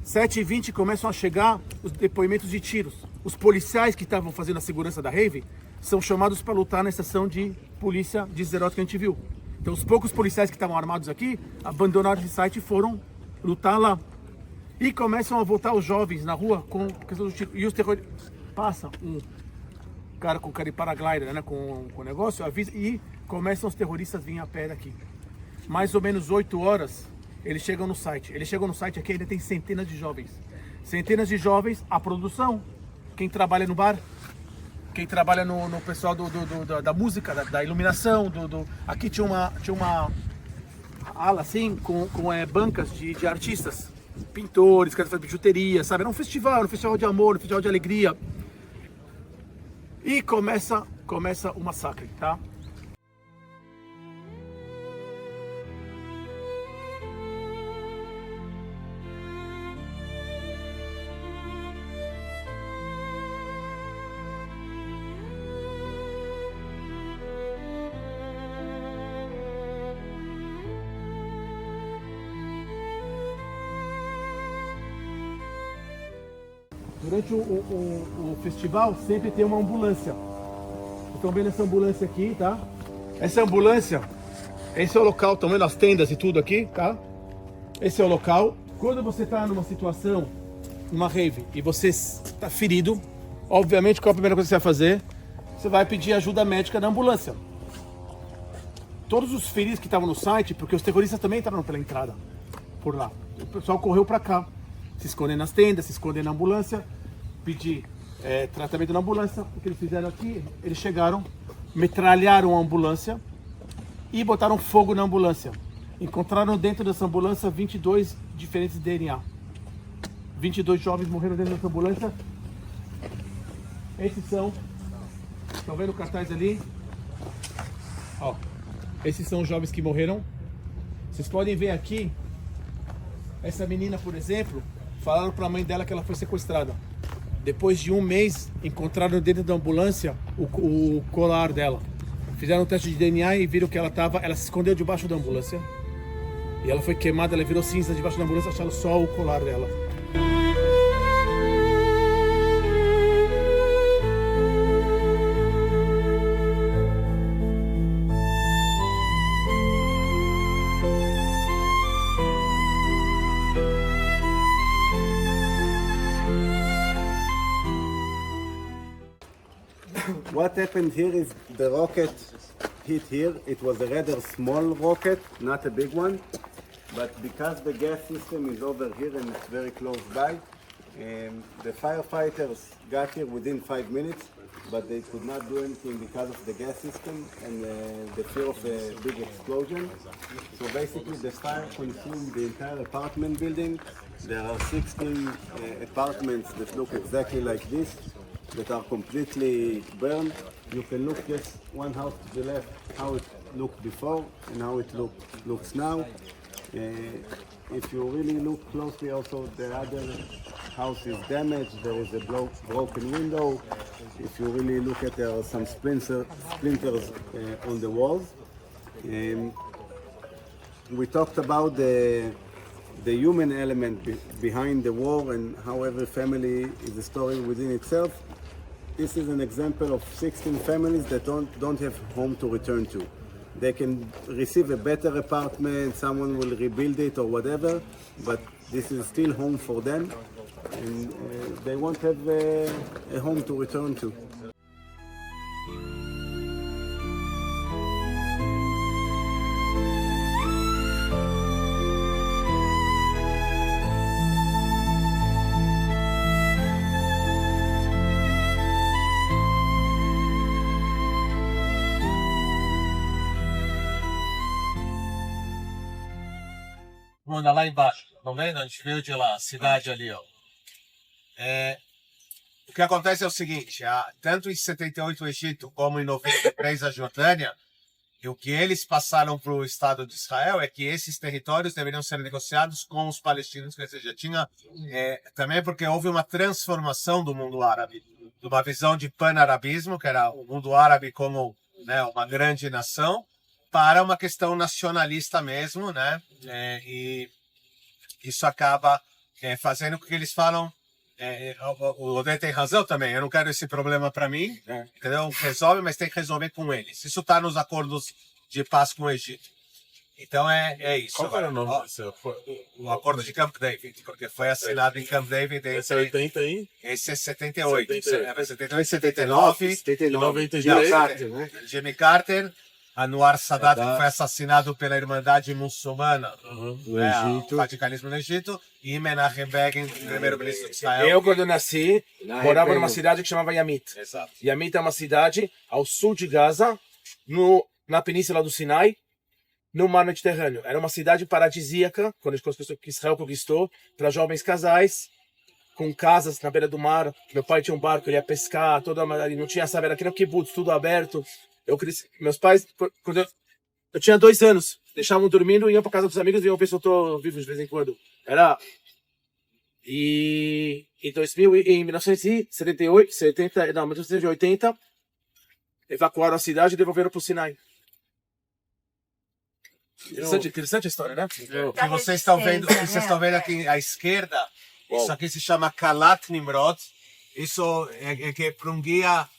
Speaker 8: 7h20 começam a chegar os depoimentos de tiros. Os policiais que estavam fazendo a segurança da rave são chamados para lutar na estação de polícia de Sderot que a gente viu. Então os poucos policiais que estavam armados aqui abandonaram esse site e foram lutar lá. E começam a voltar os jovens na rua com questão do tiro. E os terroristas passam um cara com paraglider, né, com o negócio, avisa, e começam os terroristas a vir a pé daqui. Mais ou menos 8 horas, eles chegam no site. Aqui ainda tem centenas de jovens. A produção, quem trabalha no bar, quem trabalha no pessoal da música, da iluminação, aqui tinha uma ala assim, com bancas de artistas, pintores, caras fazendo bijuteria, sabe? Era um festival de amor, um festival de alegria. E começa o massacre, tá? Durante o festival sempre tem uma ambulância. Vocês estão vendo essa ambulância aqui, tá? Essa ambulância, esse é o local, estão vendo as tendas e tudo aqui, tá? Esse é o local. Quando você está numa situação, numa rave, e você está ferido, obviamente qual a primeira coisa que você vai fazer? Você vai pedir ajuda médica da ambulância. Todos os feridos que estavam no site, porque os terroristas também entraram pela entrada, por lá. O pessoal correu para cá. Se escondem nas tendas, se escondem na ambulância, pedir tratamento na ambulância. O que eles fizeram aqui, eles chegaram, metralharam a ambulância e botaram fogo na ambulância. Encontraram dentro dessa ambulância 22 diferentes DNA. 22 jovens morreram dentro dessa ambulância. Esses são, estão vendo o cartaz ali? Ó, esses são os jovens que morreram. Vocês podem ver aqui, essa menina, por exemplo, falaram para a mãe dela que ela foi sequestrada. Depois de um mês, encontraram dentro da ambulância o colar dela. Fizeram um teste de DNA e viram que ela se escondeu debaixo da ambulância. E ela foi queimada, ela virou cinza debaixo da ambulância, acharam só o colar dela.
Speaker 10: What happened here is the rocket hit here. It was a rather small rocket, not a big one. But because the gas system is over here and it's very close by, the firefighters got here within 5 minutes. but they could not do anything because of the gas system and the fear of a big explosion. So basically the fire consumed the entire apartment building. There are 16 apartments that look exactly like this, that are completely burned. You can look just one house to the left, how it looked before and how it looks now. If you really look closely, also the other house is damaged. There is a broken window. If you really look at, there are some splinters on the walls. We talked about the human element behind the war and how every family is a story within itself. This is an example of 16 families that don't have home to return to. They can receive a better apartment, someone will rebuild it or whatever, but this is still home for them, and they won't have a home to return to.
Speaker 1: Vamos andar lá embaixo, não vendo? A gente veio de lá, a cidade ali, ó.
Speaker 11: O que acontece é o seguinte, tanto em 78 o Egito como em 93 a Jordânia, e o que eles passaram para o Estado de Israel é que esses territórios deveriam ser negociados com os palestinos, quer dizer, já tinha, também porque houve uma transformação do mundo árabe, de uma visão de pan-arabismo, que era o mundo árabe como, né, uma grande nação, para uma questão nacionalista mesmo, né? E isso acaba fazendo com que eles falam. O Odé tem razão também. Eu não quero esse problema para mim, entendeu? Resolve, mas tem que resolver com eles. Isso está nos acordos de paz com o Egito. Então é isso.
Speaker 8: Qual era o nome desse?
Speaker 11: O acordo de Camp David, porque foi assinado em Camp David.
Speaker 8: Esse é 80 aí?
Speaker 11: Esse é 78. 78, 79.
Speaker 8: 79 entre
Speaker 11: Jimmy Carter. Anwar Sadat, que foi assassinado pela Irmandade Muçulmana
Speaker 12: no Egito.
Speaker 11: O radicalismo no Egito, e Menachem Begin, primeiro-ministro de Israel.
Speaker 13: Eu, quando nasci, morava numa cidade que chamava Yamit.
Speaker 11: Exato.
Speaker 13: Yamit é uma cidade ao sul de Gaza, na península do Sinai, no mar Mediterrâneo. Era uma cidade paradisíaca, quando Israel conquistou, para jovens casais, com casas na beira do mar. Meu pai tinha um barco, ele ia pescar, não tinha, sabe, era aquele kibbutz, tudo aberto. Eu cresci, meus pais, quando eu tinha 2 anos, deixavam dormindo, iam para casa dos amigos e iam ver se eu tô vivo de vez em quando. E em 1980, evacuaram a cidade e devolveram para o Sinai. Interessante a história, né?
Speaker 11: O que vocês estão vendo aqui à esquerda, isso aqui se chama Kalat Nimrod. Isso é que para um guia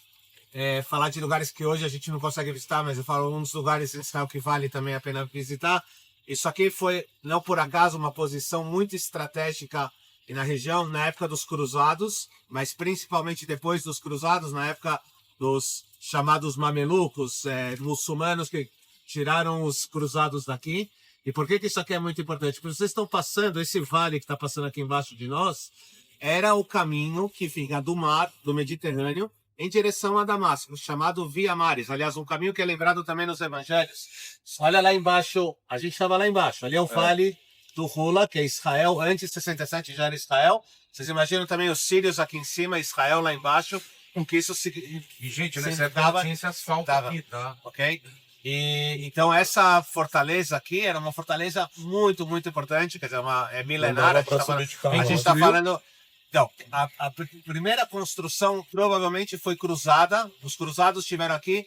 Speaker 11: falar de lugares que hoje a gente não consegue visitar, mas eu falo um dos lugares em Israel que vale também a pena visitar. Isso aqui foi, não por acaso, uma posição muito estratégica na região, na época dos cruzados, mas principalmente depois dos cruzados, na época dos chamados mamelucos, muçulmanos que tiraram os cruzados daqui. E por que isso aqui é muito importante? Porque vocês estão passando, esse vale que está passando aqui embaixo de nós, era o caminho que fica do mar, do Mediterrâneo, em direção a Damasco, chamado Via Maris. Aliás, um caminho que é lembrado também nos evangelhos. Olha lá embaixo, a gente estava lá embaixo. Ali é o vale do Hula, que é Israel. Antes de 67 já era Israel. Vocês imaginam também os sírios aqui em cima, Israel lá embaixo. Com que isso
Speaker 12: gente, nessa época tinha esse asfalto aqui, tá?
Speaker 11: Ok? E, então essa fortaleza aqui era uma fortaleza muito, muito importante. Quer dizer, é milenar. A gente está falando... Então, a primeira construção provavelmente foi cruzada. Os cruzados estiveram aqui,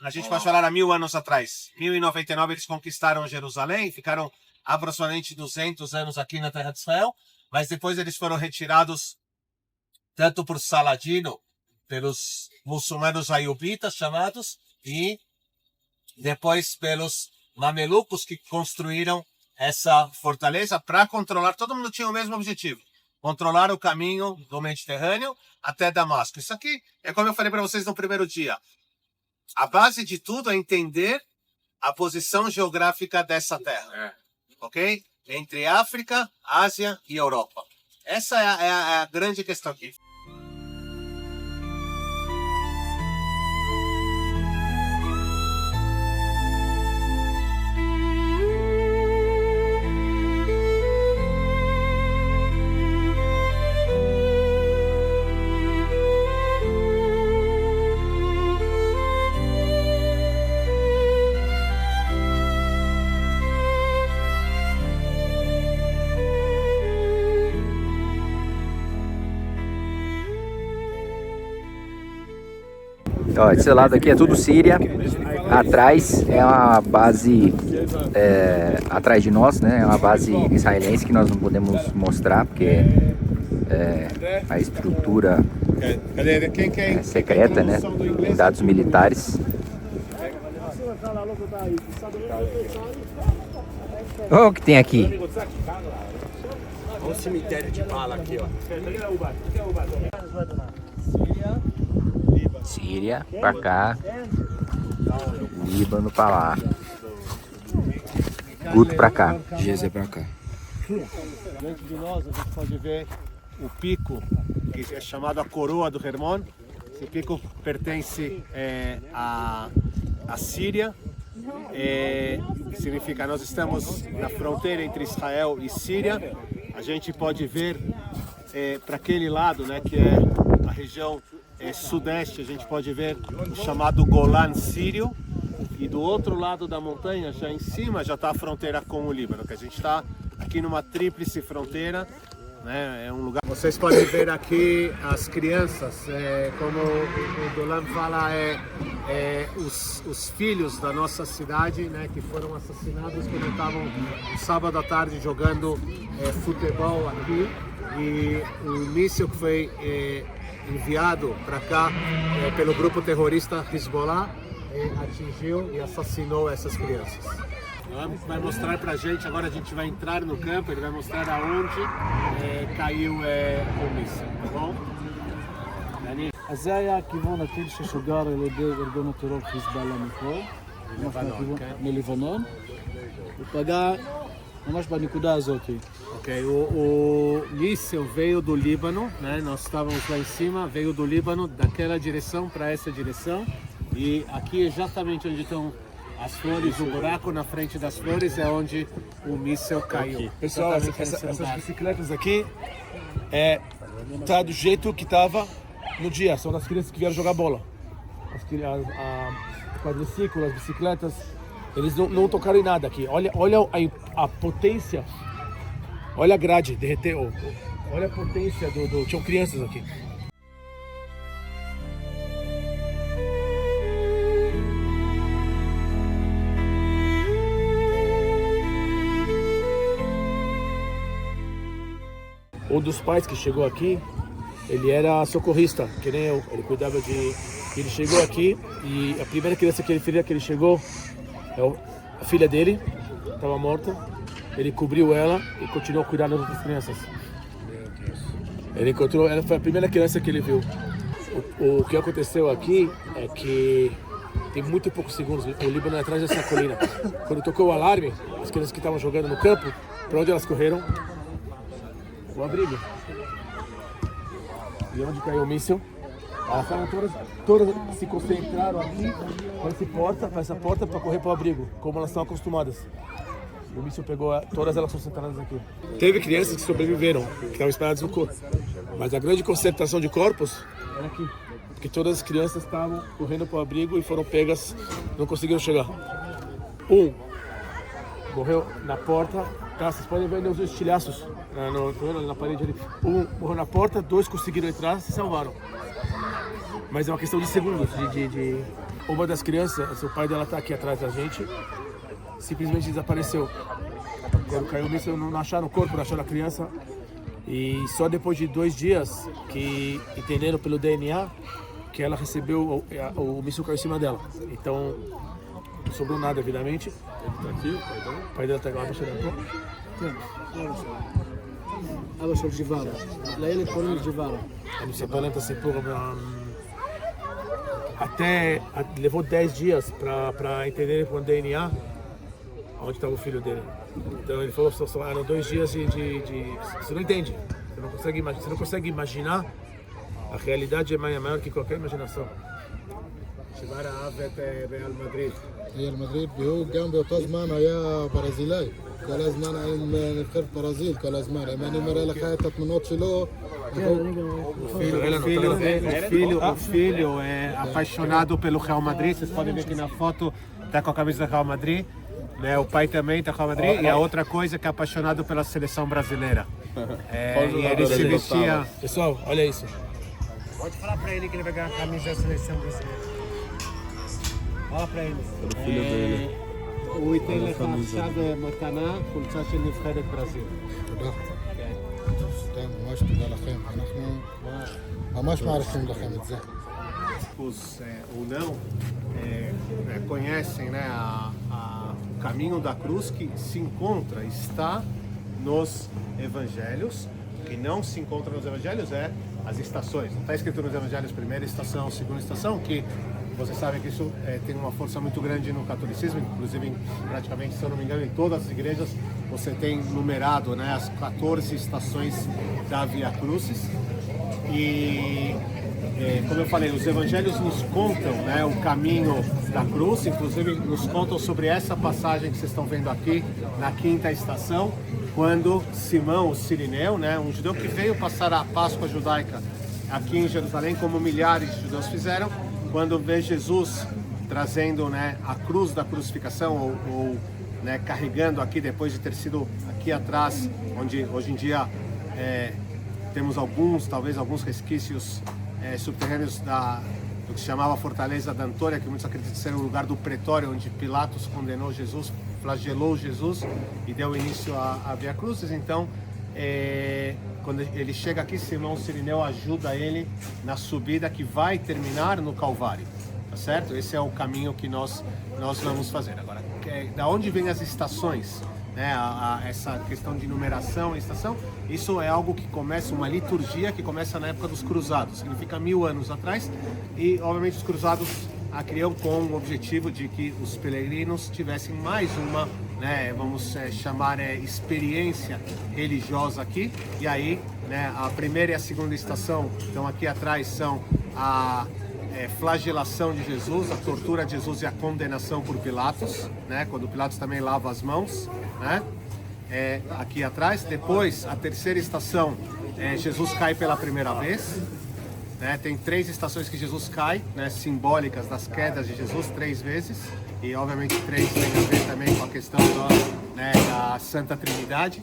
Speaker 11: a gente pode falar há 1000 anos atrás. 1099 eles conquistaram Jerusalém, ficaram aproximadamente 200 anos aqui na terra de Israel, mas depois eles foram retirados tanto por Saladino, pelos muçulmanos ayubitas chamados, e depois pelos mamelucos que construíram essa fortaleza para controlar. Todo mundo tinha o mesmo objetivo: controlar o caminho do Mediterrâneo até Damasco. Isso aqui é como eu falei para vocês no primeiro dia. A base de tudo é entender a posição geográfica dessa terra. Ok? Entre África, Ásia e Europa. Essa é a grande questão aqui.
Speaker 5: Ó, esse lado aqui é tudo Síria. Atrás é uma base, atrás de nós, né? É uma base israelense que nós não podemos mostrar porque a estrutura é secreta, né? Tem dados militares. Olha o que tem aqui.
Speaker 11: Olha o cemitério de bala aqui, ó.
Speaker 5: Síria pra cá, Líbano pra lá, Guto pra cá, GZ pra cá.
Speaker 9: Diante de nós a gente pode ver o pico, que é chamado a coroa do Hermon. Esse pico pertence à Síria. Significa nós estamos na fronteira entre Israel e Síria. A gente pode ver para aquele lado, né, que é a região sudeste, a gente pode ver o chamado Golan sírio, e do outro lado da montanha, já em cima, já está a fronteira com o Líbano, que a gente está aqui numa tríplice fronteira, né? É um lugar. Vocês podem ver aqui as crianças, como o Dolan fala, os filhos da nossa cidade, né, que foram assassinados quando estavam no sábado à tarde jogando futebol aqui, e o míssil que foi enviado para cá pelo grupo terrorista Hezbollah atingiu e assassinou essas crianças. Vai mostrar pra gente, agora a gente vai entrar no campo, ele vai mostrar aonde caiu o míssil, tá bom?
Speaker 14: אז זה היה הכיוון הטיל ששוגר על ידי ארגון הטרור חיזבאללה מלבנון. הוא פגע ממש בנקודה הזאת.
Speaker 9: Ok, o míssil veio do Líbano, né? Nós estávamos lá em cima, veio do Líbano, daquela direção para essa direção, e aqui exatamente onde estão as flores, o buraco na frente das flores é onde o míssil caiu.
Speaker 13: Pessoal, essas bicicletas aqui tá do jeito que tava no dia, são das crianças que vieram jogar bola. As quadriciclos, as bicicletas, eles não tocaram em nada aqui. Olha a potência, olha a grade, derreteu, olha a potência tinham crianças aqui. Um dos pais que chegou aqui, ele era socorrista, que nem eu. Ele cuidava de... Ele chegou aqui e a primeira criança que ele chegou, a filha dele, estava morta. Ele cobriu ela e continuou cuidando das outras crianças. Ele encontrou, ela foi a primeira criança que ele viu. O que aconteceu aqui é que tem muito poucos segundos, o Líbano é atrás dessa colina. Quando tocou o alarme, as crianças que estavam jogando no campo, para onde elas correram? O abrigo. E onde caiu o míssil? Elas estavam todas se concentraram aqui para essa porta para correr para o abrigo, como elas estão acostumadas. O míssil pegou todas elas concentradas aqui. Teve crianças que sobreviveram, que estavam espalhadas no corpo, mas a grande concentração de corpos era aqui, porque todas as crianças estavam correndo para o abrigo e foram pegas, não conseguiram chegar. Um morreu na porta. Tá, vocês podem ver os estilhaços na parede ali. Um morreu na porta, dois conseguiram entrar, se salvaram. Mas é uma questão de segundos. Uma das crianças, o pai dela está aqui atrás da gente, simplesmente desapareceu. Quando caiu o míssil, não acharam o corpo, não acharam a criança. E só depois de 2 dias que entenderam pelo DNA que ela recebeu, o míssil caiu em cima dela. Então, não sobrou nada, evidente. O pai dela está aqui, abaixo dela.
Speaker 14: אבא של ג'יווארה, לילד קוראים ג'יווארה.
Speaker 13: אני מספר להם את הסיפור, levou 10 dias para entender com o DNA onde estava o filho dele. Então ele falou que eram 2 dias de... Você não entende, você não consegue imaginar, a realidade é maior que qualquer imaginação.
Speaker 9: ג'יווארה אהב את ריאל מדריד.
Speaker 15: ריאל מדריד, והוא גם באותו זמן היה ברזילאי. כל הזמן עם נבחרת ברזיל, כל הזמן. אם אני מראה לך את התמונות שלו...
Speaker 9: O filho é apaixonado pelo Real Madrid, vocês podem ver aqui na foto, tá com a camisa do Real Madrid, né? O pai também tá com o Real Madrid, e a outra coisa é que é apaixonado pela seleção brasileira. E ele se vestia...
Speaker 13: Pessoal, olha isso.
Speaker 11: Pode falar pra ele que ele vai ganhar a camisa da seleção brasileira.
Speaker 1: Olha pra ele.
Speaker 11: o filho dele.
Speaker 1: הוא ייתן
Speaker 11: על
Speaker 1: לך
Speaker 11: החמיזה.
Speaker 1: עכשיו מתנה, חולצה של נבחרת ברזיל.
Speaker 15: תודה. ממש תודה לכם. אנחנו ממש מעריכים לכם את זה.
Speaker 9: Os, ou não, conhecem, né, o caminho da cruz que se encontra, está nos evangelhos. O que não se encontra nos evangelhos é as estações. Não está escrito nos evangelhos primeira estação, segunda estação, que você sabe que isso tem uma força muito grande no catolicismo, inclusive praticamente, se eu não me engano, em todas as igrejas você tem numerado, né, as 14 estações da Via Crucis. E como eu falei, os evangelhos nos contam, né, o caminho da cruz, inclusive nos contam sobre essa passagem que vocês estão vendo aqui na quinta estação, quando Simão, o Cirineu, né, um judeu que veio passar a Páscoa judaica aqui em Jerusalém, como milhares de judeus fizeram, quando vê Jesus trazendo, né, a cruz da crucificação, ou né, carregando aqui, depois de ter sido aqui atrás, onde hoje em dia temos talvez alguns resquícios subterrâneos do que se chamava Fortaleza da Antônia, que muitos acreditam ser o lugar do pretório, onde Pilatos condenou Jesus, flagelou Jesus e deu início à Via Crucis. Então, quando ele chega aqui, Simão Cirineu ajuda ele na subida que vai terminar no Calvário, tá certo? Esse é o caminho que nós vamos fazer. Agora, da onde vêm as estações? Né, essa questão de numeração e estação, isso é algo que começa, uma liturgia que começa na época dos cruzados, significa 1000 anos atrás, e obviamente os cruzados a criam com o objetivo de que os peregrinos tivessem mais uma, né, vamos chamar experiência religiosa aqui, e aí, né, a primeira e a segunda estação, então aqui atrás são a flagelação de Jesus, a tortura de Jesus e a condenação por Pilatos, né? Quando Pilatos também lava as mãos, né? Aqui atrás. Depois, a terceira estação, Jesus cai pela primeira vez, né? Tem 3 estações que Jesus cai, né? Simbólicas das quedas de Jesus 3 vezes, e obviamente 3 tem a ver também com a questão da Santa Trindade.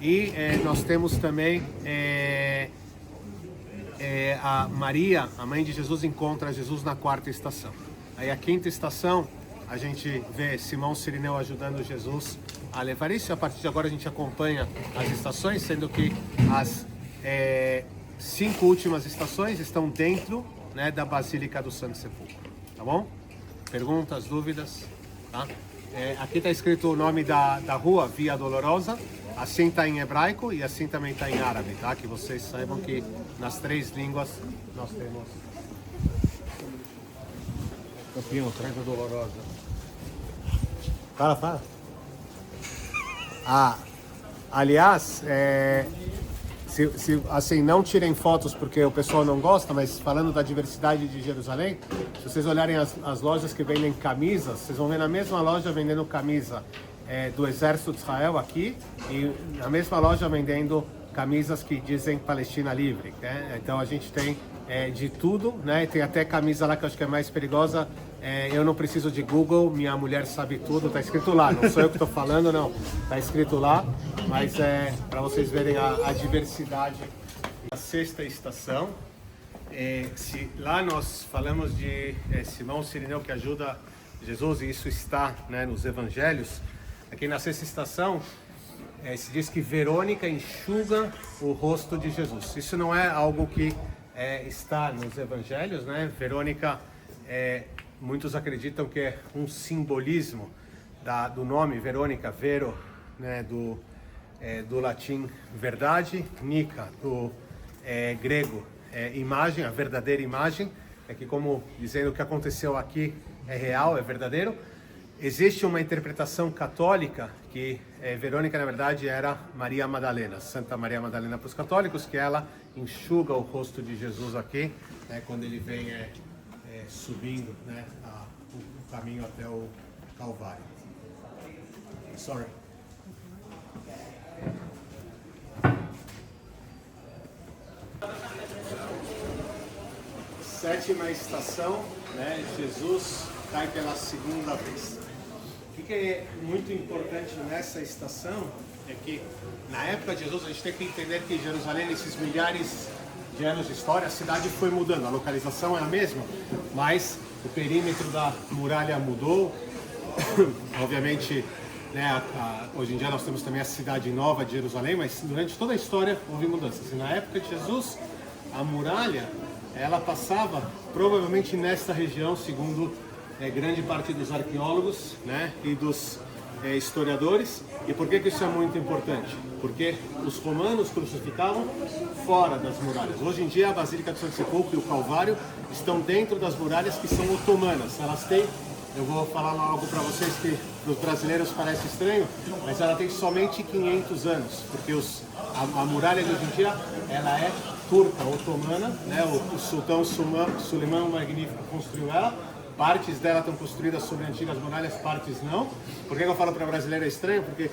Speaker 9: E nós temos também a Maria, a mãe de Jesus, encontra Jesus na 4ª estação. Aí a 5ª estação, a gente vê Simão Cirineu ajudando Jesus a levar isso. E a partir de agora a gente acompanha as estações, sendo que as 5 últimas estações estão dentro, né, da Basílica do Santo Sepulcro. Tá bom? Perguntas, dúvidas? Tá? Aqui está escrito o nome da rua, Via Dolorosa. Assim está em hebraico e assim também está em árabe, tá? Que vocês saibam que nas 3 línguas nós temos. Campeão, traz a Dolorosa. Fala. Aliás, se assim, não tirem fotos porque o pessoal não gosta, mas falando da diversidade de Jerusalém, se vocês olharem as lojas que vendem camisas, vocês vão ver na mesma loja vendendo camisa do Exército de Israel aqui, e na mesma loja vendendo camisas que dizem Palestina Livre, né? Então a gente tem de tudo, né? Tem até camisa lá que eu acho que é mais perigosa, eu não preciso de Google, minha mulher sabe tudo, tá escrito lá, não sou eu que estou falando, não, tá escrito lá, mas para vocês verem a diversidade. A 6ª estação, se lá nós falamos de Simão Cirineu que ajuda Jesus, e isso está, né, nos evangelhos. Aqui na 6ª estação, se diz que Verônica enxuga o rosto de Jesus. Isso não é algo que está nos evangelhos, né? Verônica, muitos acreditam que é um simbolismo do nome Verônica, vero, né, do latim verdade, nica, do grego imagem, a verdadeira imagem, que como dizendo o que aconteceu aqui é real, é verdadeiro. Existe uma interpretação católica que Verônica, na verdade, era Maria Madalena, Santa Maria Madalena para os católicos, que ela enxuga o rosto de Jesus aqui, né, quando ele vem subindo, né, o caminho até o Calvário. Sorry. Sétima estação, né, Jesus cai pela segunda vez. O que é muito importante nessa estação é que, na época de Jesus, a gente tem que entender que Jerusalém, nesses milhares de anos de história, a cidade foi mudando. A localização é a mesma, mas
Speaker 11: o perímetro da muralha mudou. Obviamente, né, hoje em dia nós temos também a cidade nova de Jerusalém, mas durante toda a história houve mudanças. E na época de Jesus, a muralha, ela passava provavelmente nesta região, segundo grande parte dos arqueólogos, né, e dos historiadores. E por que isso é muito importante? Porque os romanos crucificavam fora das muralhas. Hoje em dia a Basílica do Santo Sepulcro e o Calvário estão dentro das muralhas que são otomanas. Elas têm, eu vou falar algo para vocês que para os brasileiros parece estranho, mas ela tem somente 500 anos, porque a muralha de hoje em dia ela é turca, otomana, né? O sultão Suleiman Magnífico construiu ela. Partes dela estão construídas sobre antigas muralhas, partes não. Por que eu falo para brasileiro é estranho? Porque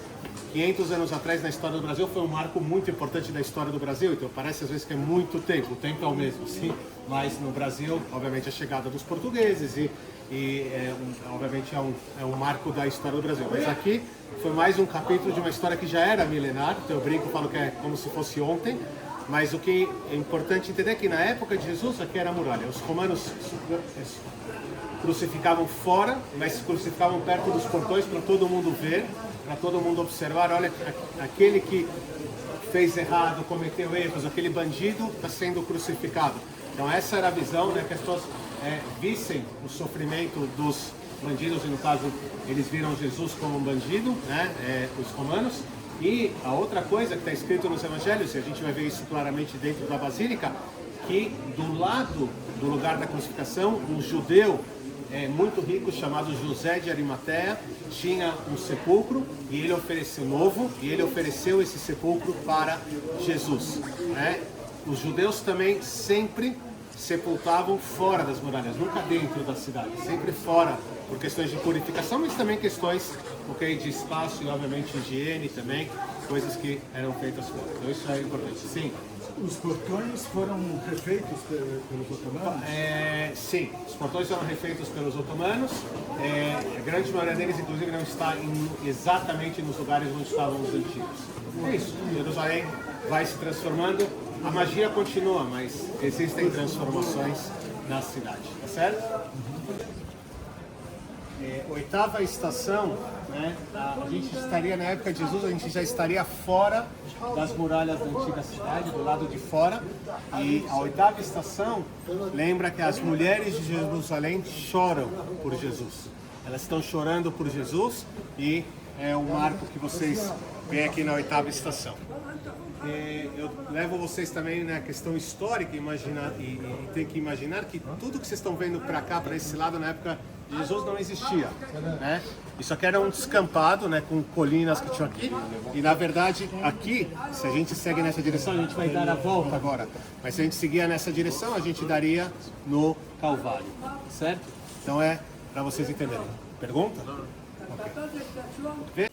Speaker 11: 500 anos atrás na história do Brasil foi um marco muito importante da história do Brasil. Então parece às vezes que é muito tempo, o tempo é o mesmo, sim. Mas no Brasil, obviamente, a chegada dos portugueses obviamente é um marco da história do Brasil. Mas aqui foi mais um capítulo de uma história que já era milenar. Então eu brinco, falo que é como se fosse ontem. Mas o que é importante entender é que na época de Jesus aqui era a muralha. Os romanos crucificavam fora, mas crucificavam perto dos portões para todo mundo ver, para todo mundo observar. Olha, aquele que fez errado, cometeu erros, aquele bandido está sendo crucificado. Então essa era a visão, né, que as pessoas vissem o sofrimento dos bandidos, e no caso eles viram Jesus como um bandido, né, os romanos. E a outra coisa que está escrito nos evangelhos, e a gente vai ver isso claramente dentro da Basílica, que do lado do lugar da crucificação, um judeu muito rico chamado José de Arimateia tinha um sepulcro e ele ofereceu novo, e ele ofereceu esse sepulcro para Jesus, né? Os judeus também sempre sepultavam fora das muralhas, nunca dentro da cidade, sempre fora, por questões de purificação, mas também questões de espaço e obviamente higiene também, coisas que eram feitas fora. Então isso é importante. Sim.
Speaker 16: Os portões foram refeitos pelos otomanos?
Speaker 11: Sim, os portões foram refeitos pelos otomanos. A grande maioria deles, inclusive, não está exatamente nos lugares onde estavam os antigos. É isso. Jerusalém vai se transformando. A magia continua, mas existem transformações na cidade. Tá certo? Oitava estação, né? A gente estaria na época de Jesus, a gente já estaria fora das muralhas da antiga cidade, do lado de fora. E a oitava estação lembra que as mulheres de Jerusalém choram por Jesus. Elas estão chorando por Jesus e é um marco que vocês veem aqui na oitava estação. Eu levo vocês também na questão histórica e tem que imaginar que tudo que vocês estão vendo para cá, para esse lado, na época de Jesus não existia, né? Isso aqui era um descampado, né, com colinas que tinham aqui, e na verdade aqui, se a gente segue nessa direção, a gente vai dar a volta agora, mas se a gente seguir nessa direção, a gente daria no Calvário, certo? Então é para vocês entenderem. Pergunta? Okay.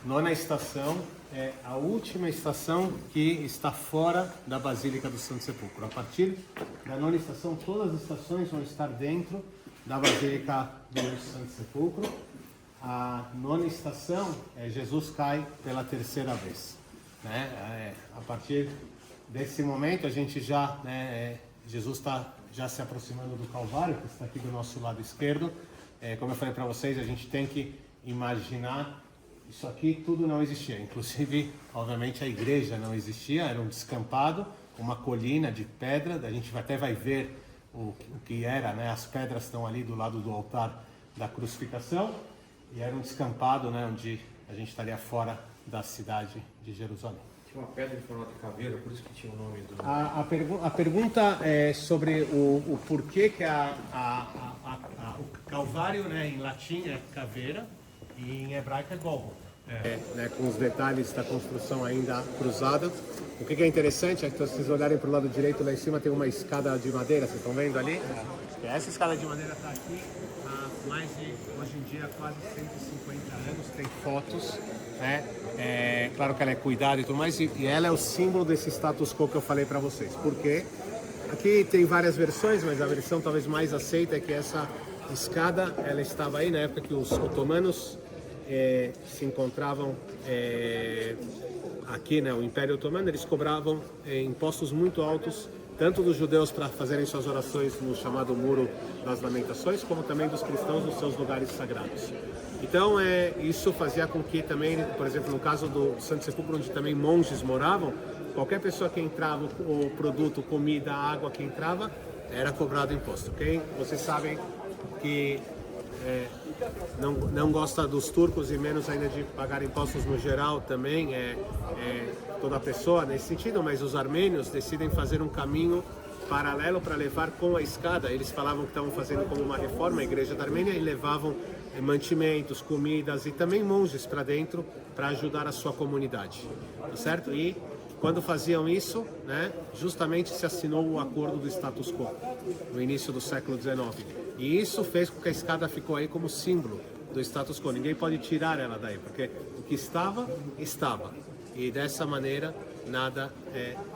Speaker 11: Nona estação é a última estação que está fora da Basílica do Santo Sepulcro. A partir da nona estação, todas as estações vão estar dentro da Basílica do Santo Sepulcro. A nona estação é Jesus cai pela terceira vez, né? A partir desse momento, a gente já, Jesus está já se aproximando do Calvário, que está aqui do nosso lado esquerdo. Como eu falei para vocês, a gente tem que imaginar. Isso aqui tudo não existia, inclusive, obviamente, a igreja não existia, era um descampado, uma colina de pedra, a gente até vai ver o que era, né? As pedras estão ali do lado do altar da crucificação, e era um descampado, né? Onde a gente estaria fora da cidade de Jerusalém.
Speaker 12: Tinha uma pedra em formato de caveira, por isso que tinha o nome do...
Speaker 11: A pergunta é sobre o porquê que o Calvário, né, em latim é caveira, e em hebraico é Gólgota. Né, com os detalhes da construção ainda cruzada. O que é interessante é que se vocês olharem para o lado direito, lá em cima tem uma escada de madeira, vocês estão vendo ali? Essa escada de madeira está aqui há mais de, hoje em dia, quase 150 anos, tem fotos, né? Claro que ela é cuidada e tudo mais, e ela é o símbolo desse status quo que eu falei para vocês. Por quê? Aqui tem várias versões, mas a versão talvez mais aceita é que essa escada, ela estava aí na época que os otomanos se encontravam aqui, né, o Império Otomano. Eles cobravam impostos muito altos
Speaker 1: tanto dos judeus para fazerem suas orações no chamado Muro das Lamentações, como também dos cristãos nos seus lugares sagrados. Então, isso fazia com que também, por exemplo, no caso do Santo Sepulcro, onde também monges moravam, qualquer pessoa que entrava, o produto, comida, água que entrava, era cobrado imposto, ok? Vocês sabem que não gosta dos turcos e menos ainda de pagar impostos no geral também, toda pessoa nesse sentido, mas os armênios decidem fazer um caminho paralelo para levar com a escada. Eles falavam que estavam fazendo como uma reforma a igreja da Armênia e levavam mantimentos, comidas e também monges para dentro para ajudar a sua comunidade, certo? E quando faziam isso, né, justamente se assinou o acordo do status quo no início do século XIX. E isso fez com que a escada ficou aí como símbolo do status quo. Ninguém pode tirar ela daí, porque o que estava, estava. E dessa maneira, nada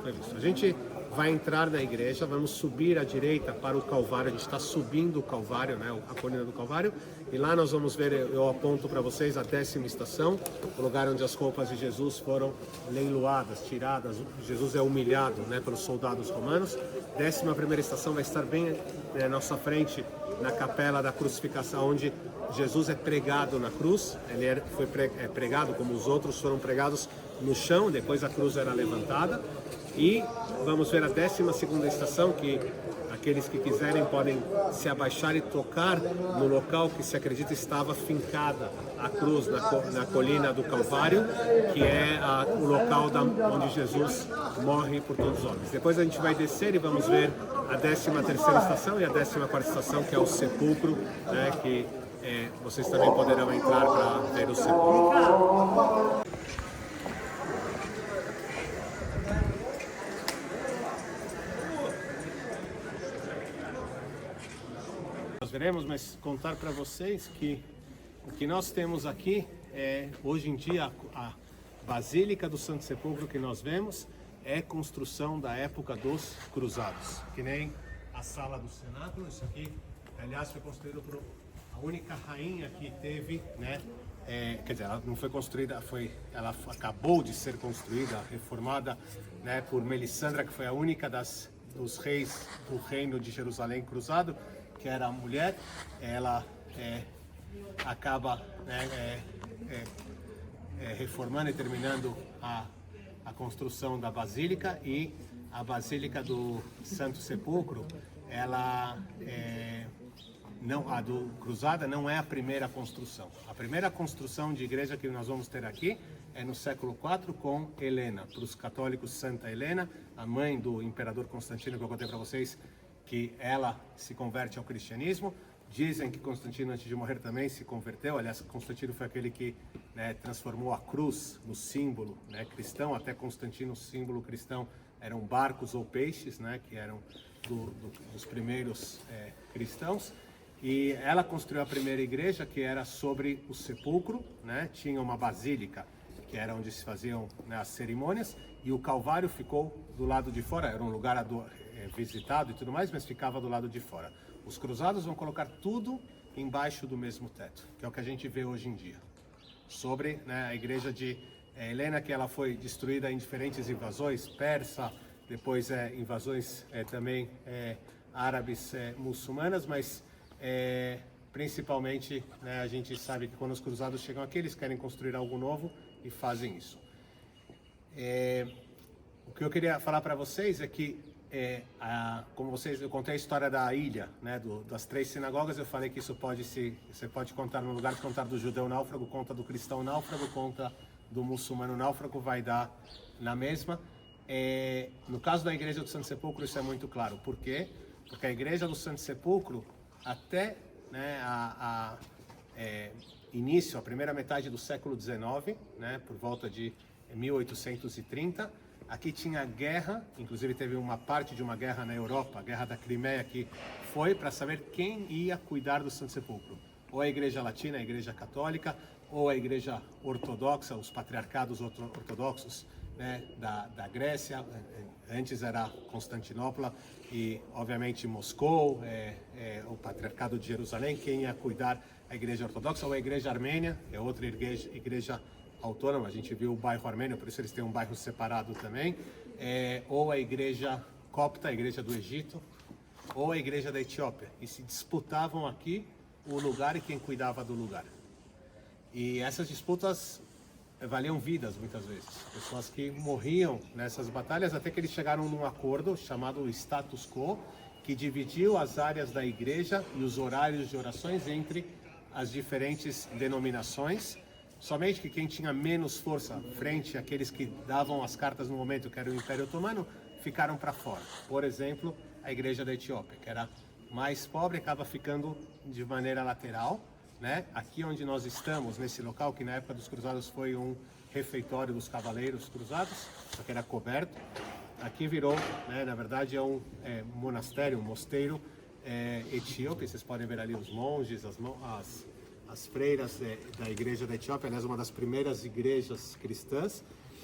Speaker 1: foi visto. A gente vai entrar na igreja, vamos subir à direita para o Calvário. A gente está subindo o Calvário, né, a colina do Calvário. E lá nós vamos ver, eu aponto para vocês a 10ª estação, o lugar onde as roupas de Jesus foram leiloadas, tiradas. Jesus é humilhado, né, pelos soldados romanos. 11ª estação vai estar bem à nossa frente, na capela da crucificação, onde Jesus é pregado na cruz. Ele foi pregado como os outros foram pregados no chão, depois a cruz era levantada. E vamos ver a 12ª estação, que aqueles que quiserem podem se abaixar e tocar no local que se acredita estava fincada a cruz na colina do Calvário, que é o local onde Jesus morre por todos os homens. Depois a gente vai descer e vamos ver a 13ª estação e a 14ª estação, que é o sepulcro, né, que vocês também poderão entrar para ver o sepulcro. Nós veremos, mas contar para vocês que o que nós temos aqui hoje em dia, a Basílica do Santo Sepulcro que nós vemos é construção da época dos cruzados, que nem a sala do cenáculo. Isso aqui, aliás, foi construído por a única rainha que teve, né? Quer dizer, ela não foi construída, ela acabou de ser construída, reformada, né, por Melissandra, que foi a única dos reis do reino de Jerusalém cruzado, que era a mulher. Ela acaba reformando e terminando a construção da Basílica. E a Basílica do Santo Sepulcro, ela a do Cruzada não é a primeira construção. A primeira construção de igreja que nós vamos ter aqui é no século IV com Helena. Para os católicos, Santa Helena, a mãe do imperador Constantino, que eu contei para vocês, que ela se converte ao cristianismo. Dizem que Constantino, antes de morrer, também se converteu. Aliás, Constantino foi aquele que, né, transformou a cruz no símbolo, né, cristão. Até Constantino, o símbolo cristão eram barcos ou peixes, né, que eram dos primeiros cristãos. E ela construiu a primeira igreja, que era sobre o sepulcro, né? Tinha uma basílica, que era onde se faziam, né, as cerimônias, e o Calvário ficou do lado de fora. Era um lugar visitado e tudo mais, mas ficava do lado de fora. Os cruzados vão colocar tudo embaixo do mesmo teto, que é o que a gente vê hoje em dia. Sobre, né, a igreja de Helena, que ela foi destruída em diferentes invasões, persa, depois invasões também árabes, muçulmanas, mas principalmente, né, a gente sabe que quando os cruzados chegam aqui, eles querem construir algo novo e fazem isso. O que eu queria falar para vocês é que, como eu contei a história da ilha, né, das 3 sinagogas. Eu falei que isso você pode contar no lugar de contar do judeu náufrago, conta do cristão náufrago, conta do muçulmano náufrago, vai dar na mesma. No caso da igreja do Santo Sepulcro, isso é muito claro. Por quê? Porque a igreja do Santo Sepulcro, até, né, início, a primeira metade do século XIX, né, por volta de 1830, aqui tinha guerra. Inclusive teve uma parte de uma guerra na Europa, a Guerra da Crimeia, que foi para saber quem ia cuidar do Santo Sepulcro. Ou a Igreja Latina, a Igreja Católica, ou a Igreja Ortodoxa, os patriarcados ortodoxos, né, da Grécia. Antes era Constantinopla e, obviamente, Moscou, o Patriarcado de Jerusalém. Quem ia cuidar? A Igreja Ortodoxa. Ou a Igreja Armênia, é outra igreja autônoma. A gente viu o bairro armênio, por isso eles têm um bairro separado também. Ou a Igreja
Speaker 11: copta, a igreja do Egito, ou a igreja da Etiópia. E se disputavam aqui o lugar e quem cuidava do lugar. E essas disputas valiam vidas muitas vezes. Pessoas que morriam nessas batalhas até que eles chegaram num acordo chamado status quo, que dividiu as áreas da igreja e os horários de orações entre as diferentes denominações. Somente que quem tinha menos força frente àqueles que davam as cartas no momento, que era o Império Otomano, ficaram para fora. Por exemplo, a igreja da Etiópia, que era mais pobre, acaba ficando de maneira lateral, né? Aqui onde nós estamos, nesse local, que na época dos cruzados foi um refeitório dos cavaleiros cruzados, só que era coberto, aqui virou, né, na verdade é um monastério, um mosteiro etíope. Vocês podem ver ali os monges, as freiras da igreja da Etiópia, aliás, uma das primeiras igrejas cristãs.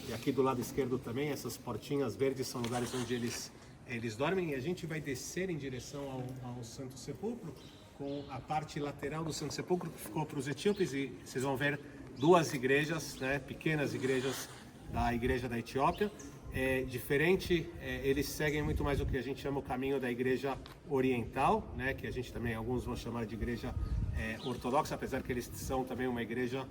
Speaker 11: E aqui do lado esquerdo também, essas portinhas verdes são lugares onde eles dormem. E a gente vai descer em direção ao Santo Sepulcro, com a parte lateral do Santo Sepulcro que ficou para os etíopes, e vocês vão ver duas igrejas, né, pequenas igrejas da igreja da Etiópia. Diferente, eles seguem muito mais o que a gente chama o caminho da igreja oriental, né, que a gente também, alguns vão chamar de igreja ortodoxa, apesar que eles são também uma igreja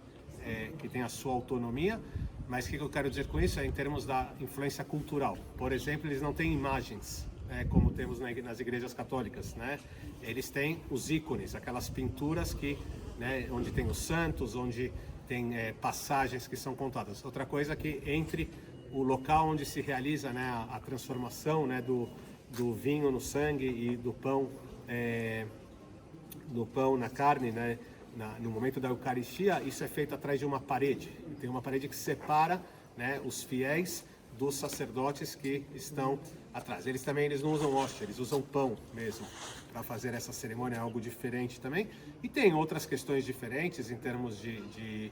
Speaker 11: que tem a sua autonomia. Mas o que eu quero dizer com isso é em termos da influência cultural. Por exemplo, eles não têm imagens, como temos nas igrejas católicas, né? Eles têm os ícones, aquelas pinturas que, né, onde tem os santos, onde tem passagens que são contadas. Outra coisa é que entre o local onde se realiza, né, a transformação, né, do vinho no sangue e do pão na carne, né, no momento da Eucaristia, isso é feito atrás de uma parede. Tem uma parede que separa, né, os fiéis dos sacerdotes que estão atrás. Eles não usam hóstia, eles usam pão mesmo para fazer essa cerimônia, é algo diferente também. E tem outras questões diferentes em termos de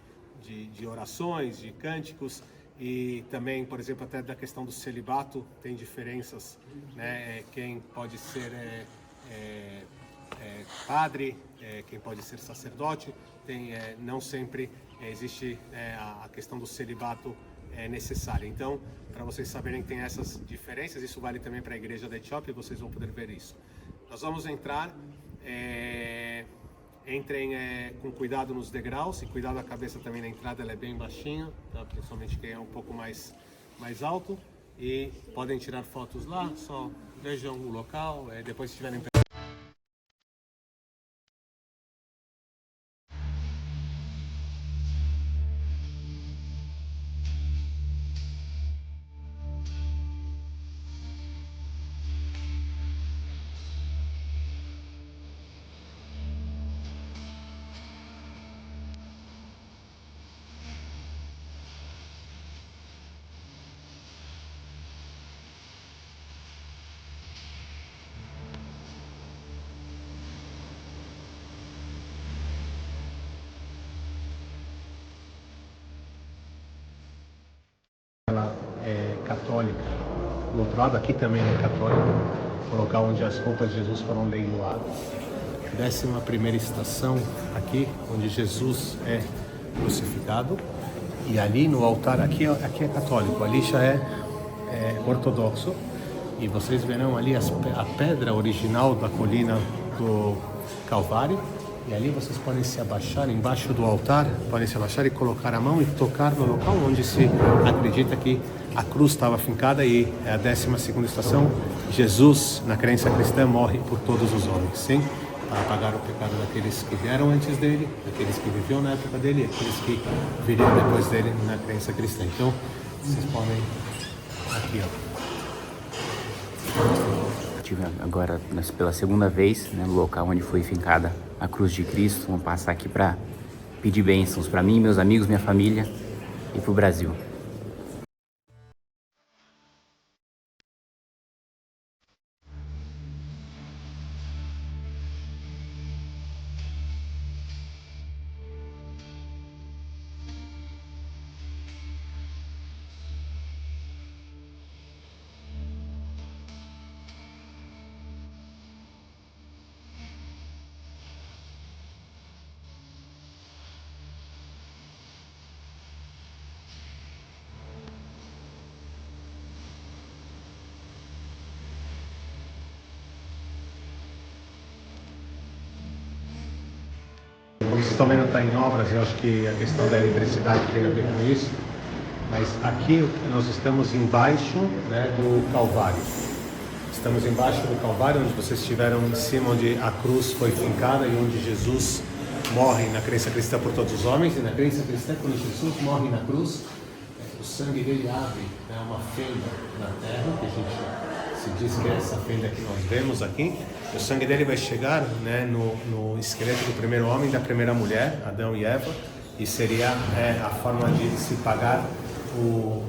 Speaker 11: orações, de cânticos, e também, por exemplo, até da questão do celibato, tem diferenças, né? Quem pode ser padre, quem pode ser sacerdote, não sempre existe a questão do celibato necessária. Então, para vocês saberem que tem essas diferenças, isso vale também para a igreja da Etiópia, vocês vão poder ver isso. Nós vamos entrar, entrem com cuidado nos degraus, e cuidado a cabeça também na entrada, ela é bem baixinha, tá? Principalmente quem é um pouco mais alto, e podem tirar fotos lá, só vejam o local, depois se tiverem católica. Do outro lado aqui também é católico, o local onde as roupas de Jesus foram leiloadas. 11ª estação aqui, onde Jesus é crucificado. E ali no altar, aqui é católico, ali já é ortodoxo. E vocês verão ali a pedra original da colina do Calvário. E ali vocês podem se abaixar embaixo do altar, podem se abaixar e colocar a mão e tocar no local onde se acredita que a cruz estava fincada, e é a 12ª estação. Jesus, na crença cristã, morre por todos os homens, sim? Para apagar o pecado daqueles que vieram antes dele, daqueles que viviam na época dele e aqueles que viriam depois dele na crença cristã. Então, vocês podem aqui,
Speaker 5: Estive agora pela segunda vez, né, no local onde foi fincada a cruz de Cristo. Vamos passar aqui para pedir bênçãos para mim, meus amigos, minha família e para o Brasil.
Speaker 9: estão vendo que está em obras, eu acho que a questão da eletricidade tem a ver com isso. Mas aqui nós estamos embaixo, né, do Calvário. Estamos embaixo do Calvário, onde vocês estiveram em cima, onde a cruz foi fincada e onde Jesus morre na crença cristã por todos os homens. E na crença cristã, quando Jesus morre na cruz, o sangue dele abre, né, uma fenda na terra, que a gente se diz que é essa fenda que nós vemos aqui. O sangue dele vai chegar, né, no esqueleto do primeiro homem e da primeira mulher, Adão e Eva, e seria a forma de se pagar o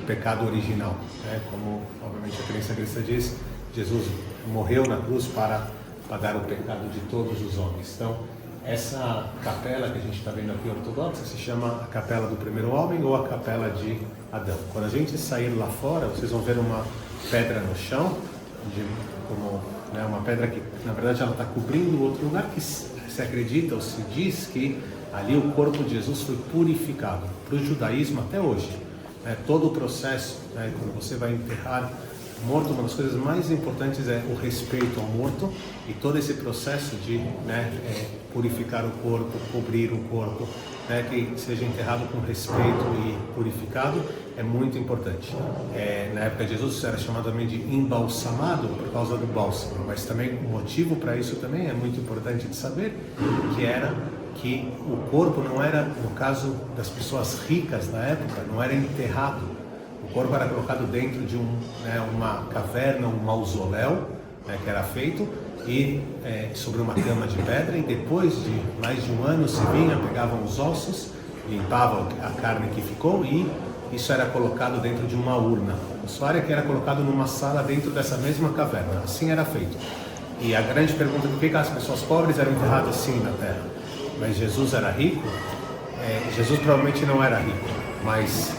Speaker 9: pecado original, né? Como obviamente a crença cristã diz, Jesus morreu na cruz para pagar o pecado de todos os homens. Então, essa capela que a gente está vendo aqui ortodoxa se chama a capela do primeiro homem ou a capela de Adão. Quando a gente sair lá fora, vocês vão ver uma pedra no chão, uma pedra que na verdade ela está cobrindo outro lugar que se acredita ou se diz que ali o corpo de Jesus foi purificado. Para o judaísmo até hoje, todo o processo, quando você vai enterrar morto, uma das coisas mais importantes é o respeito ao morto, e todo esse processo de purificar o corpo, cobrir o corpo, que seja enterrado com respeito e purificado, é muito importante. Na época de Jesus isso era chamado também de embalsamado por causa do bálsamo, mas também o motivo para isso também é muito importante de saber, que o corpo não era, no caso das pessoas ricas na época, não era enterrado. O corpo era colocado dentro de uma caverna, um mausoléu, que era feito, e sobre uma cama de pedra, e depois de mais de um ano se vinha, pegavam os ossos, limpavam a carne que ficou, e isso era colocado dentro de uma urna. O suário que era colocado numa sala dentro dessa mesma caverna. Assim era feito. E a grande pergunta é por que as pessoas pobres eram enterradas assim na terra? Mas Jesus era rico? Jesus provavelmente não era rico, mas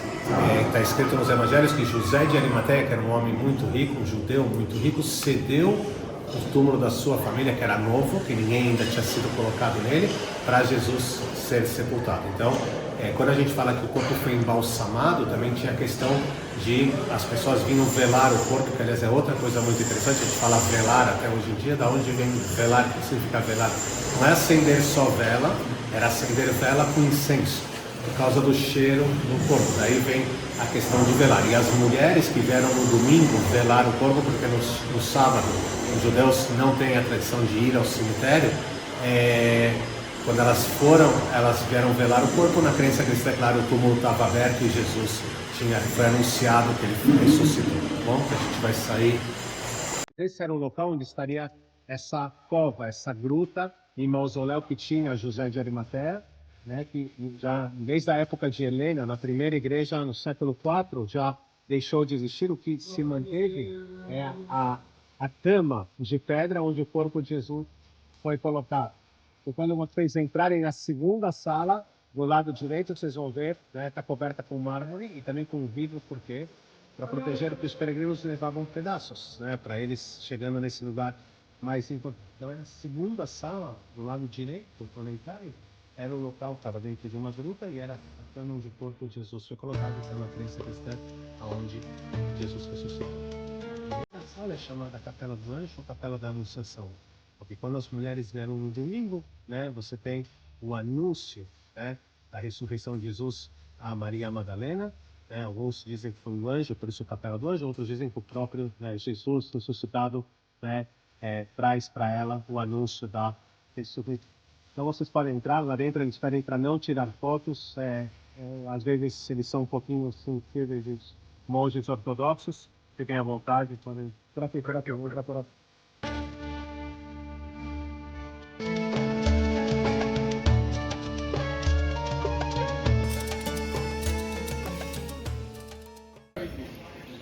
Speaker 9: está escrito nos evangelhos que José de Arimateia, que era um homem muito rico, um judeu muito rico, cedeu o túmulo da sua família, que era novo, que ninguém ainda tinha sido colocado nele, para Jesus ser sepultado. Então, quando a gente fala que o corpo foi embalsamado, também tinha a questão de as pessoas vinham velar o corpo, que aliás é outra coisa muito interessante, a gente fala velar até hoje em dia. Da onde vem velar? O que significa velar? Não é acender só vela, era acender vela com incenso, por causa do cheiro no corpo. Daí vem a questão de velar. E as mulheres que vieram no domingo velar o corpo, porque no sábado os judeus não têm a tradição de ir ao cemitério, quando elas foram, elas vieram velar o corpo. Na crença cristã, claro, o túmulo estava aberto e Jesus foi anunciado que ele ressuscitou. Bom, a gente vai sair. Esse era o local onde estaria essa cova, essa gruta e mausoléu que tinha José de Arimateia, que já desde a época de Helena, na primeira igreja, no século IV, já deixou de existir. O que se manteve é a cama de pedra onde o corpo de Jesus foi colocado. E quando vocês entrarem na segunda sala, do lado direito, vocês vão ver, está coberta com mármore e também com vidro, porque para proteger o que os peregrinos levavam pedaços, para eles chegando nesse lugar mais importante. Então, na segunda sala, do lado direito, quando entrarem, era o local que estava dentro de uma gruta e era a cama onde o corpo de Jesus foi colocado, então na crença cristã, onde Jesus ressuscitou. A sala é chamada Capela do Anjo ou Capela da Anunciação, porque quando as mulheres vieram no domingo, você tem o anúncio, da ressurreição de Jesus a Maria Madalena. Alguns dizem que foi um anjo, por isso Capela do Anjo, outros dizem que o próprio Jesus ressuscitado traz para ela o anúncio da ressurreição. Então vocês podem entrar lá dentro, eles pedem para não tirar fotos, às vezes eles são um pouquinho sensíveis, os monges ortodoxos, fiquem à vontade, podem traficar aqui, vou entrar por aqui.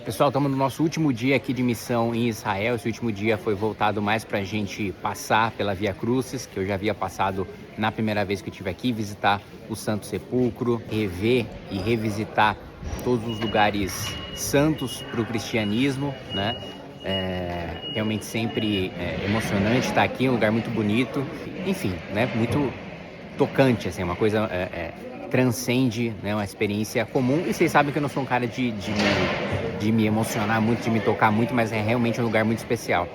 Speaker 5: Pessoal, estamos no nosso último dia aqui de missão em Israel. Esse último dia foi voltado mais para a gente passar pela Via Crucis, que eu já havia passado na primeira vez que eu estive aqui, visitar o Santo Sepulcro, rever e revisitar todos os lugares santos para o cristianismo, realmente sempre emocionante estar aqui, um lugar muito bonito, enfim, muito tocante, assim, uma coisa transcende, uma experiência comum. E vocês sabem que eu não sou um cara de me emocionar muito, de me tocar muito, mas é realmente um lugar muito especial.